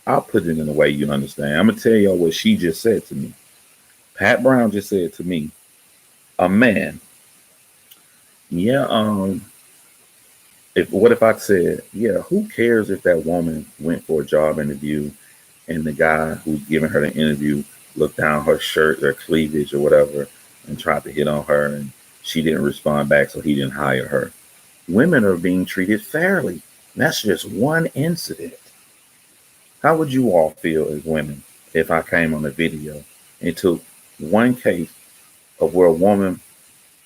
I'll put it in a way you understand. I'm going to tell y'all what she just said to me. Pat Brown just said to me, a man, what if I said, who cares if that woman went for a job interview and the guy who's giving her the interview looked down her shirt or cleavage or whatever and tried to hit on her and she didn't respond back, so he didn't hire her. Women are being treated fairly. That's just one incident. How would you all feel as women if I came on a video and took one case of where a woman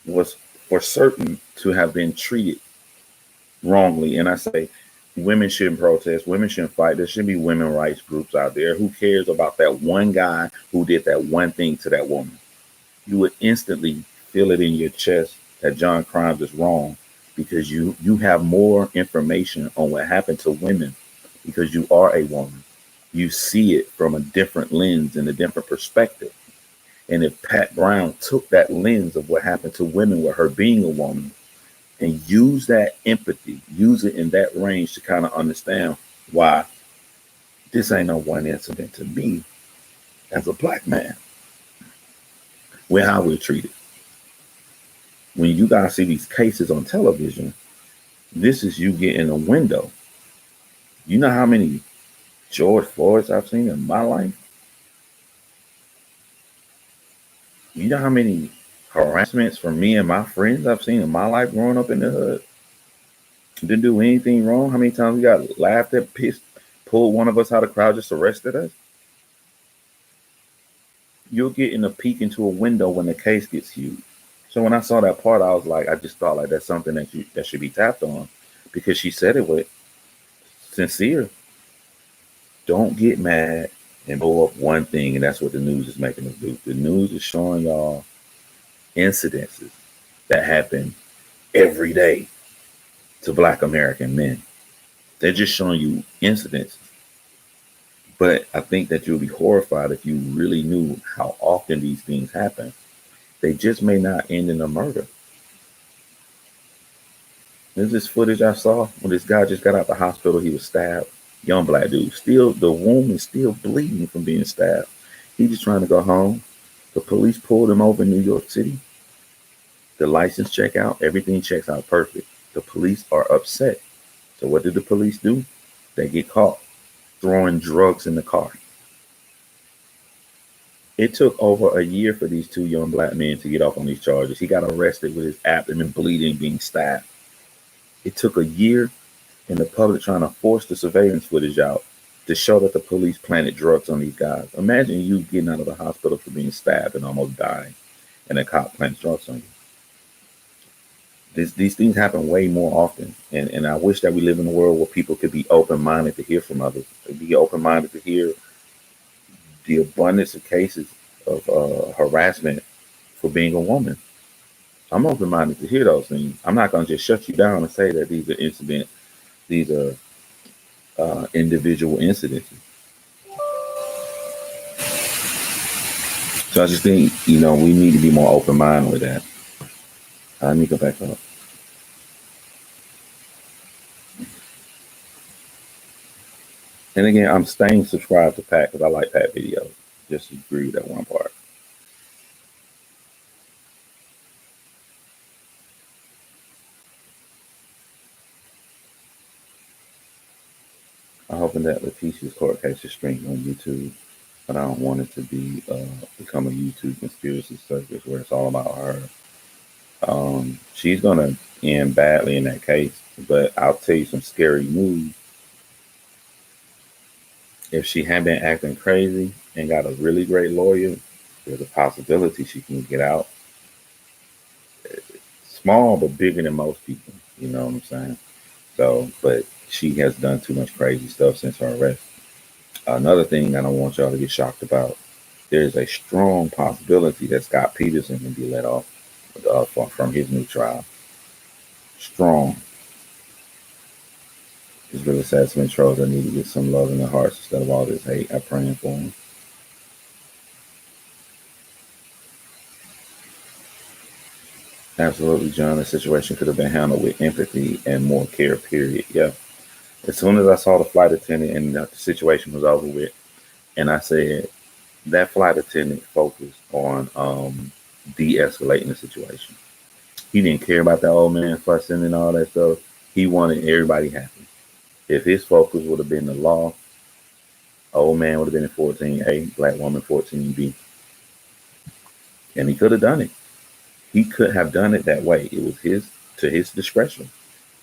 was for certain to have been treated wrongly, and I say women shouldn't protest, women shouldn't fight, there shouldn't be women rights groups out there. Who cares about that one guy who did that one thing to that woman? You would instantly feel it in your chest that John Chrymes is wrong, because you have more information on what happened to women because you are a woman. You see it from a different lens and a different perspective. And if Pat Brown took that lens of what happened to women with her being a woman and use that empathy, use it in that range to kind of understand why this ain't no one incident to me as a black man, with how we're treated. when you guys see these cases on television, this is you getting a window. You know how many George Floyds I've seen in my life? You know how many harassments from me and my friends I've seen in my life growing up in the hood? Didn't do anything wrong. How many times we got laughed at, pissed, pulled one of us out of the crowd, just arrested us? You're getting a peek into a window when the case gets huge. So when I saw that part, I was like, I just thought like that's something that should be tapped on, because she said it with sincere. Don't get mad and blow up one thing, and that's what the news is making us do. The news is showing y'all incidences that happen every day to Black American men. They're just showing you incidents. But I think that you'll be horrified if you really knew how often these things happen. They just may not end in a murder. There's this footage I saw when this guy just got out the hospital. He was stabbed. Young Black dude. Still, the wound is still bleeding from being stabbed. He just trying to go home. The police pulled him over in New York City. The license check out. Everything checks out perfect. The police are upset. So what did the police do? They get caught throwing drugs in the car. It took over a year for these two young Black men to get off on these charges. He got arrested with his abdomen bleeding, being stabbed. It took a year, and the public trying to force the surveillance footage out to show that the police planted drugs on these guys. Imagine you getting out of the hospital for being stabbed and almost dying, and a cop plants drugs on you. These things happen way more often, and I wish that we live in a world where people could be open-minded to hear from others, be open-minded to hear the abundance of cases of harassment for being a woman. I'm open-minded to hear those things. I'm not going to just shut you down and say that these are individual incidents. So I just think, we need to be more open-minded with that. Let me go back up. And again, I'm staying subscribed to Pat because I like Pat videos. Just agree with that one part. I'm hoping that Letitia's court case is streamed on YouTube, but I don't want it to be become a YouTube conspiracy circus where it's all about her. She's gonna end badly in that case, but I'll tell you some scary news. If she had been acting crazy and got a really great lawyer, there's a possibility she can get out. Small, but bigger than most people. You know what I'm saying? So, but she has done too much crazy stuff since her arrest. Another thing I don't want y'all to get shocked about, there's a strong possibility that Scott Peterson can be let off from his new trial. Strong. It's really sad some trolls that need to get some love in their hearts instead of all this hate. I'm praying for them. Absolutely, John. The situation could have been handled with empathy and more care, period. Yeah. As soon as I saw the flight attendant and the situation was over with, and I said, that flight attendant focused on de-escalating the situation. He didn't care about the old man fussing and all that stuff. He wanted everybody happy. If his focus would have been the law, old man would have been in 14A, black woman 14B. And he could have done it. He could have done it that way. It was to his discretion.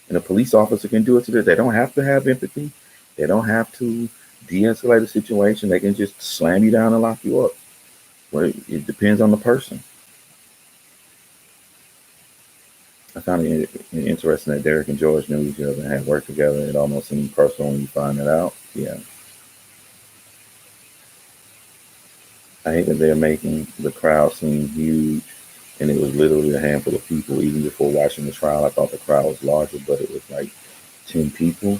And a police officer can do it to this. They don't have to have empathy. They don't have to de-escalate the situation. They can just slam you down and lock you up. Well, it depends on the person. I found it interesting that Derek and George knew each other and had worked together. It almost seemed personal when you find that out. Yeah. I hate that they're making the crowd seem huge, and it was literally a handful of people. Even before watching the trial, I thought the crowd was larger, but it was like 10 people.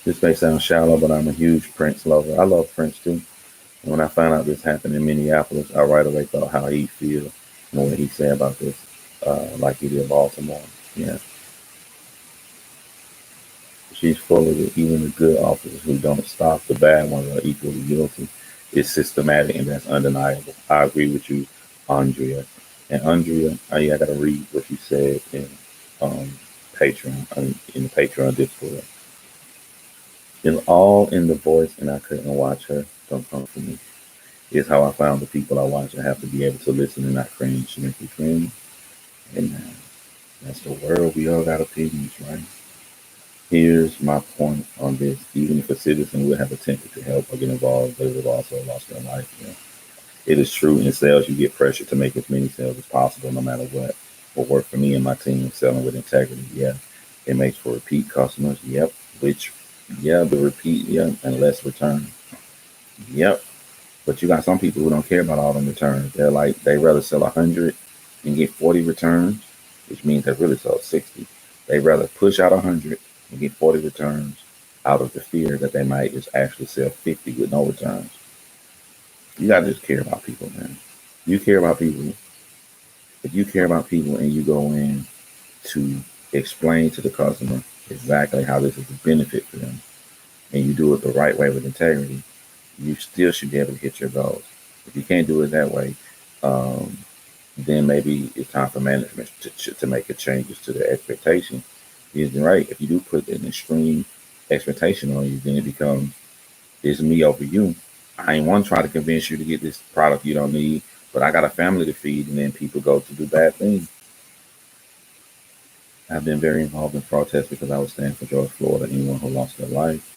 This may sound shallow, but I'm a huge Prince lover. I love Prince too. And when I found out this happened in Minneapolis, I right away thought how he'd feel and what he'd say about this, like he did Baltimore. Yeah. She's full of it. Even the good officers who don't stop the bad ones are equally guilty. It's systematic and that's undeniable. I agree with you Andrea. And Andrea, I gotta read what you said um, Patreon, in the Patreon Discord. It's all in the voice, and I couldn't watch her. Don't come for me. It's how I found the people I watch. I have to be able to listen and not cringe to make you cringe. And that's the world. We all got opinions, right? Here's my point on this. Even if a citizen would have attempted to help or get involved, they would have also lost their life. You know? It is true in sales, you get pressure to make as many sales as possible, no matter what. What worked for me and my team, selling with integrity, yeah. It makes for repeat customers, yep. Which, yeah, the repeat, yeah, and less return, yep. But you got some people who don't care about all them returns. They're like, they rather sell 100 and get 40 returns, which means they really sell 60. They rather push out 100 and get 40 returns out of the fear that they might just actually sell 50 with no returns. You gotta just care about people, man. You care about people. If you care about people and you go in to explain to the customer exactly how this is a benefit for them, and you do it the right way with integrity, you still should be able to hit your goals. If you can't do it that way, um, then maybe it's time for management to make a changes to the expectation. Is right. If you do put an extreme expectation on you, then it becomes it's me over you. I ain't want to try to convince you to get this product you don't need, but I got a family to feed, and then people go to do bad things. I've been very involved in protests because I was standing for George Floyd or anyone who lost their life.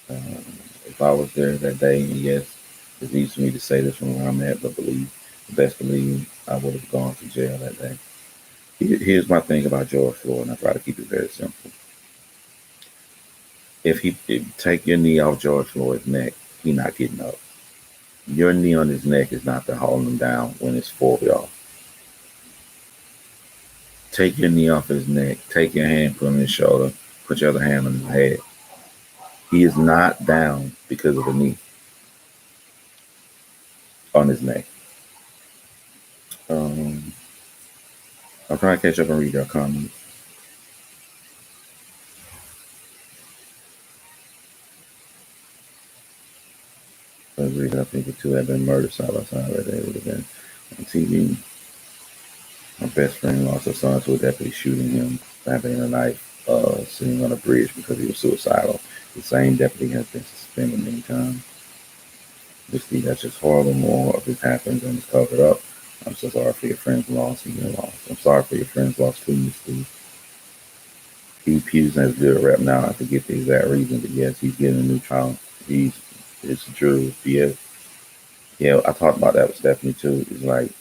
Uh, if I was there that day, and yes, it's easy for me to say this from where I'm at, but best believe, I would have gone to jail that day. Here's my thing about George Floyd, and I try to keep it very simple. If take your knee off George Floyd's neck, he not getting up. Your knee on his neck is not to hold him down when it's for y'all. Take your knee off his neck. Take your hand, put on his shoulder. Put your other hand on his head. He is not down because of the knee on his neck. Um, I'm trying to catch up and read your comments. I agree. I think the two had been murdered side by side right there. Would have been on TV. My best friend lost a son to a deputy shooting him, stabbing in a knife, sitting on a bridge because he was suicidal. The same deputy has been suspended many times. That's just horrible. More of this happens and it's covered up. I'm so sorry for your friend's loss and your loss. I'm sorry for your friend's loss too, Miss Steve. Peterson has a good rep now. I forget the exact reason, but yes, he's getting a new trial. It's true. Yeah. I talked about that with Stephanie too. It's like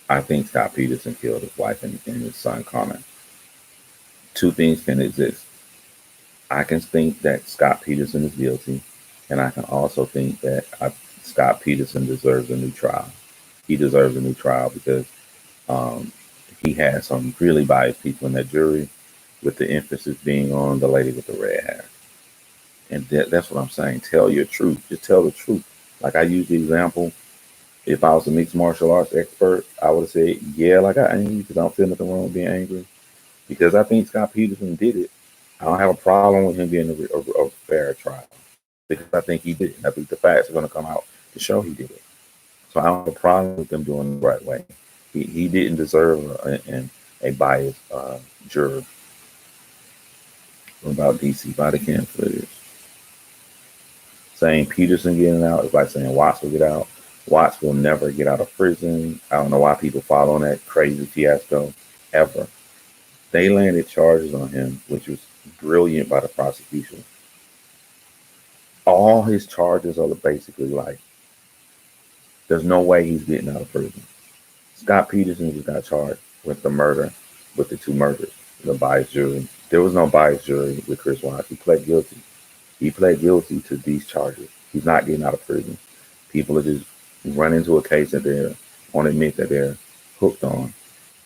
I think Scott Peterson killed his wife and his son Connor. Two things can exist. I can think that Scott Peterson is guilty, and I can also think that Scott Peterson deserves a new trial. He deserves a new trial because um, he had some really biased people in that jury, with the emphasis being on the lady with the red hair. And that's what I'm saying. Tell your truth. Just tell the truth. Like I use the example. If I was a mixed martial arts expert, I would have said, yeah, like I got angry because I don't feel nothing wrong with being angry. Because I think Scott Peterson did it. I don't have a problem with him getting a fair trial because I think he did it. I think the facts are going to come out to show he did it. So I don't have a problem with them doing it the right way. He didn't deserve a biased juror. About DC body cam footage. Saying Peterson getting out is like saying Watts will get out. Watts will never get out of prison. I don't know why people fall on that crazy fiasco ever. They landed charges on him, which was brilliant by the prosecution. All his charges are basically like, there's no way he's getting out of prison. Scott Peterson just got charged with the murder, with the two murders, the biased jury. There was no biased jury with Chris Watts. He pled guilty. He pled guilty to these charges. He's not getting out of prison. People are just run into a case that they won't admit that they're hooked on,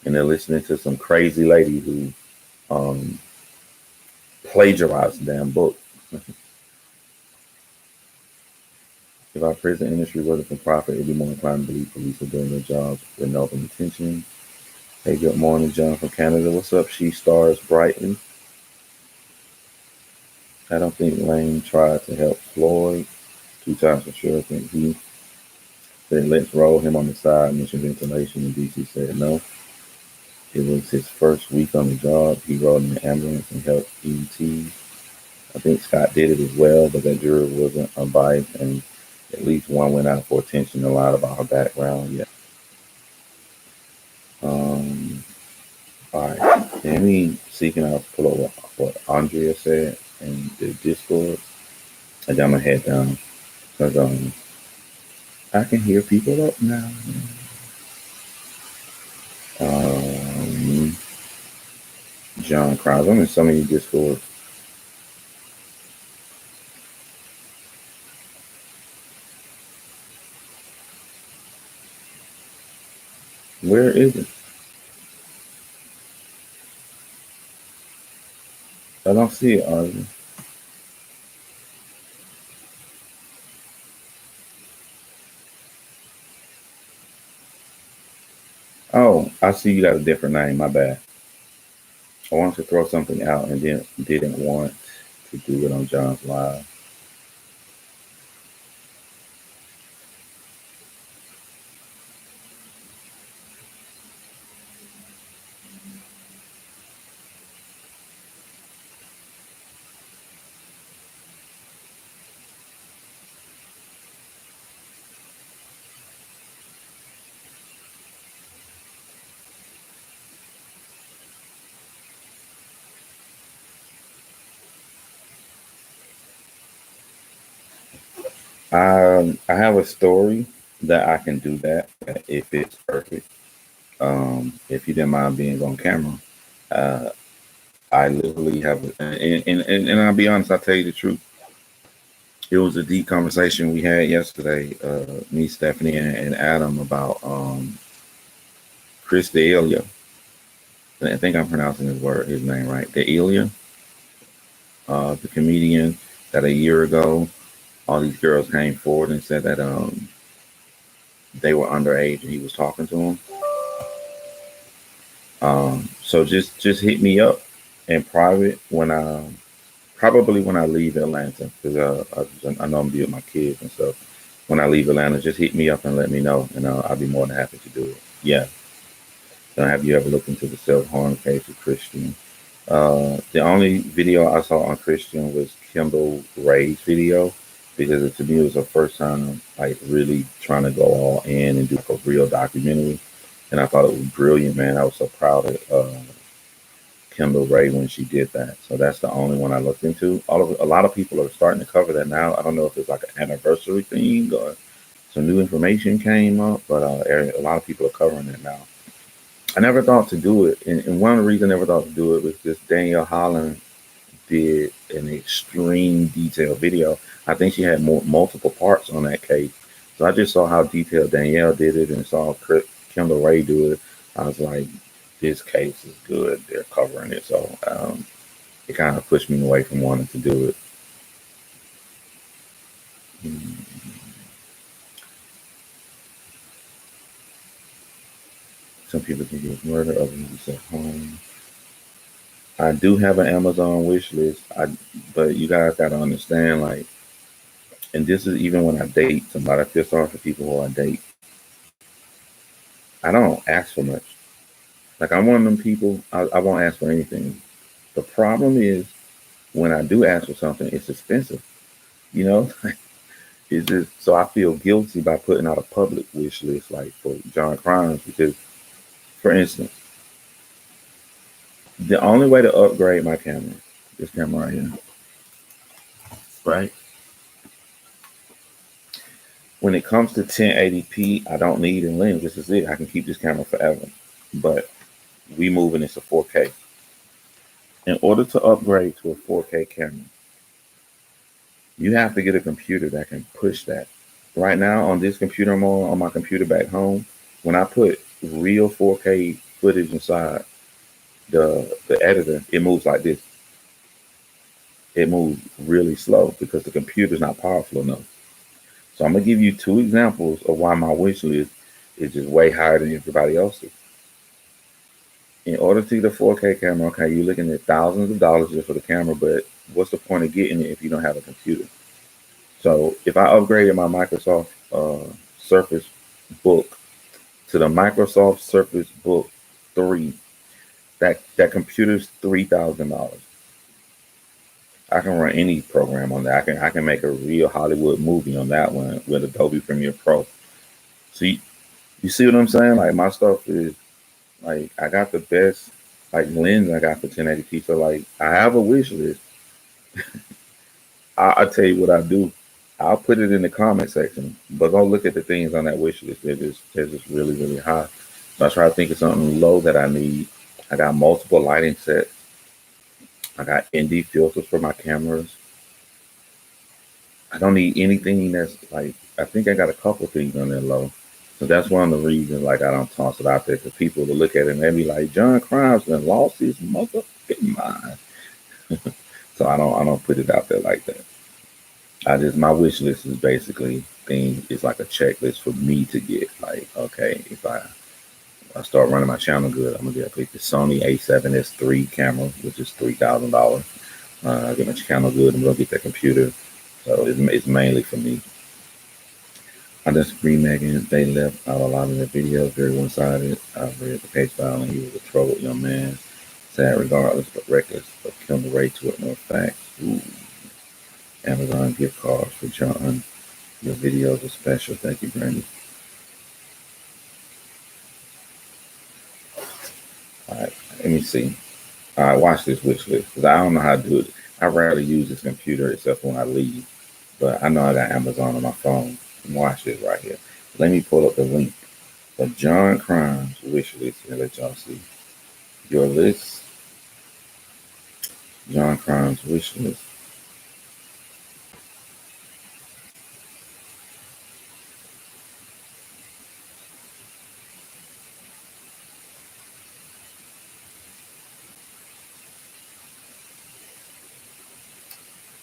and they're listening to some crazy lady who um, plagiarized the damn book. If our prison industry wasn't for profit, it'd be more inclined to believe police are doing their jobs with no intention. Hey, good morning, John from Canada. What's up? She stars brightly. I don't think Lane tried to help Floyd 2 times for sure. I think Said, let's roll him on the side, mentioned ventilation, and DC said no. It was his first week on the job. He rode in the ambulance and helped EMTs. I think Scott did it as well, but that juror wasn't unbiased, and at least one went out for attention, a lot about her background. Yeah. Um, all right. Let me see, can I pull up what Andrea said in the Discord? I got my head down because I can hear people up now. Um, John Chrymes. I'm in so many Discord. Where is it? I don't see it, Audrey. Oh, I see you got a different name. My bad. I wanted to throw something out and then didn't want to do it on John's live. I have a story that I can do that if it's perfect. If you didn't mind being on camera, uh, I literally have, and I'll be honest, I'll tell you the truth. It was a deep conversation we had yesterday, me, Stephanie, and Adam about Chris D'Elia. I think I'm pronouncing his name right. D'Elia, the comedian that a year ago, all these girls came forward and said that they were underage and he was talking to them. So just hit me up in private when I probably when I leave Atlanta because I know I'm be with my kids and stuff. When I leave Atlanta, just hit me up and let me know, and I'll be more than happy to do it. Yeah. So have you ever looked into the self harm case of Christian? The only video I saw on Christian was Kendall Ray's video because to me it was the first time like really trying to go all in and do like a real documentary, and I thought it was brilliant, man. I was so proud of Kendall Ray when she did that. So that's the only one I looked into. A lot of people are starting to cover that now. I don't know if it's like an anniversary thing or some new information came up, but a lot of people are covering it now. I never thought to do it, and one of the reasons I never thought to do it was just Danielle Holland did an extreme detailed video. I think she had multiple parts on that case. So I just saw how detailed Danielle did it and saw Kendall Ray do it. I was like, this case is good. They're covering it. So it kind of pushed me away from wanting to do it. Some people think it was murder, others think it's home. I do have an Amazon wish list. But you guys got to understand, like, and this is even when I date somebody. I feel sorry for people who I date. I don't ask for much. Like I'm one of them people. I won't ask for anything. The problem is when I do ask for something, it's expensive. You know, it's just so I feel guilty by putting out a public wish list, like for John Chrymes, because, for instance, the only way to upgrade my camera, this camera right here, right? When it comes to 1080p, I don't need a lens. This is it. I can keep this camera forever. But we moving this to 4K. In order to upgrade to a 4K camera, you have to get a computer that can push that. Right now, on this computer I'm on my computer back home, when I put real 4K footage inside the editor, it moves like this. It moves really slow because the computer's not powerful enough. So I'm gonna give you two examples of why my wish list is just way higher than everybody else's. In order to get a 4K camera, okay, you're looking at thousands of dollars just for the camera, but what's the point of getting it if you don't have a computer? So if I upgraded my Microsoft Surface Book to the Microsoft Surface Book 3. That computer's $3,000. I can run any program on that. I can make a real Hollywood movie on that one with Adobe Premiere Pro. So you see what I'm saying? Like my stuff is like I got the best like lens I got for 1080p. So like I have a wish list. I'll tell you what I do. I'll put it in the comment section, but go look at the things on that wish list. They're just really, really high. So I try to think of something low that I need. I got multiple lighting sets. I got ND filters for my cameras. I don't need anything that's like, I think I got a couple things on there low. So that's one of the reasons like I don't toss it out there because people will look at it and they be like, John Chrymes done lost his motherfucking mind. So I don't put it out there like that. My wish list is basically things. It's like a checklist for me to get. Like, okay, if I start running my channel good, I'm gonna get pick the Sony A7S III camera, which is $3,000. Get my channel good, I'm gonna get that computer. So it's mainly for me. I just remake they left out a lot of their videos very one sided. I read the page file and he was a troubled young man. Sad regardless, but reckless, but killing the Ray to it, no facts. Ooh. Amazon gift cards for John. Your videos are special. Thank you, Brandon. All right, let me see. All right, watch this wish list because I don't know how to do it. I rarely use this computer except when I leave, but I know I got Amazon on my phone. Watch this right here. Let me pull up the link for John Chrymes wish list and let y'all see your list. John Chrymes wish list.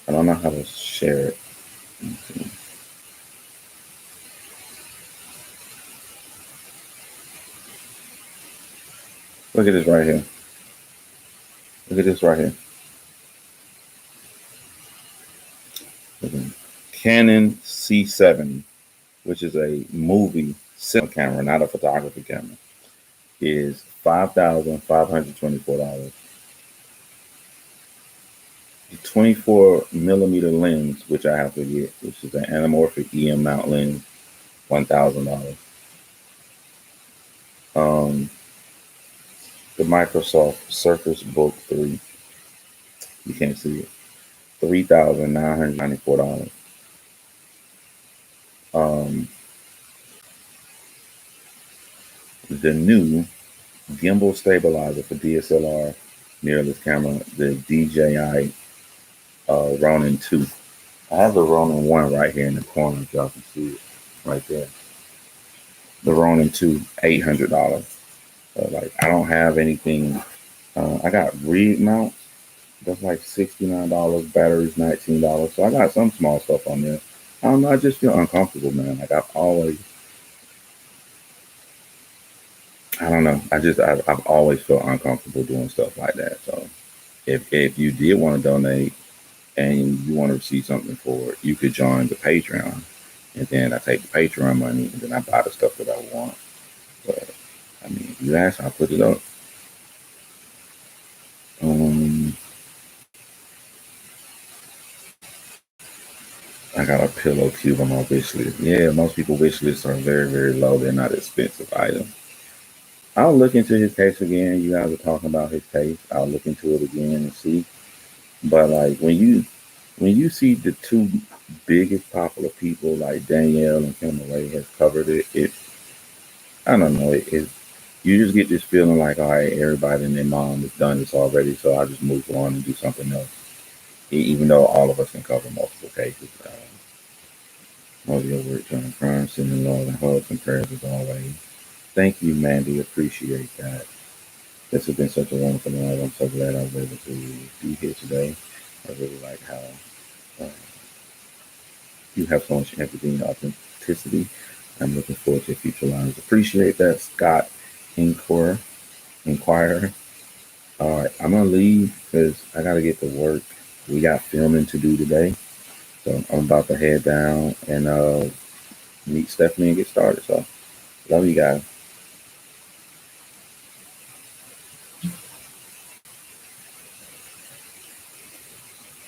I don't know how to share it. Look at this right here. Look at this right here. Canon C70, which is a movie cinema camera, not a photography camera, is $5,524. The 24 millimeter lens, which I have to get, which is an anamorphic EM mount lens, $1,000. The Microsoft Surface Book 3, you can't see it, $3,994. Um, the new gimbal stabilizer for DSLR mirrorless camera, the DJI Ronin 2. I have the Ronin 1 right here in the corner, if y'all can see it right there. The Ronin 2, $800. Like, I don't have anything. I got reed mounts. That's like $69. Batteries, $19. So I got some small stuff on there. I don't know. I just feel uncomfortable, man. Like I don't know. I've always felt uncomfortable doing stuff like that. So if you did want to donate and you want to receive something for it, you could join the Patreon, and then I take the Patreon money and then I buy the stuff that I want. But I mean, if you ask, I'll put it up. I got a pillow cube on my wish list. Yeah, most people wish lists are very, very low. They're not expensive items. I'll look into his case again. You guys are talking about his case. I'll look into it again and see. But like when you see the two biggest popular people like Danielle and Kim Ray has covered it, I don't know, you just get this feeling like, all right, everybody and their mom has done this already, so I'll just move on and do something else. Even though all of us can cover multiple cases. All your work, John Crime, sending love and hugs and prayers as always. Thank you, Mandy. Appreciate that. This has been such a wonderful night. I'm so glad I was able to be here today. I really like how uh, you have so much empathy and authenticity. I'm looking forward to future lives. Appreciate that, Scott Inquirer. All right, I'm gonna leave because I gotta get to work. We got filming to do today, so I'm about to head down and meet Stephanie and get started. So Love you guys.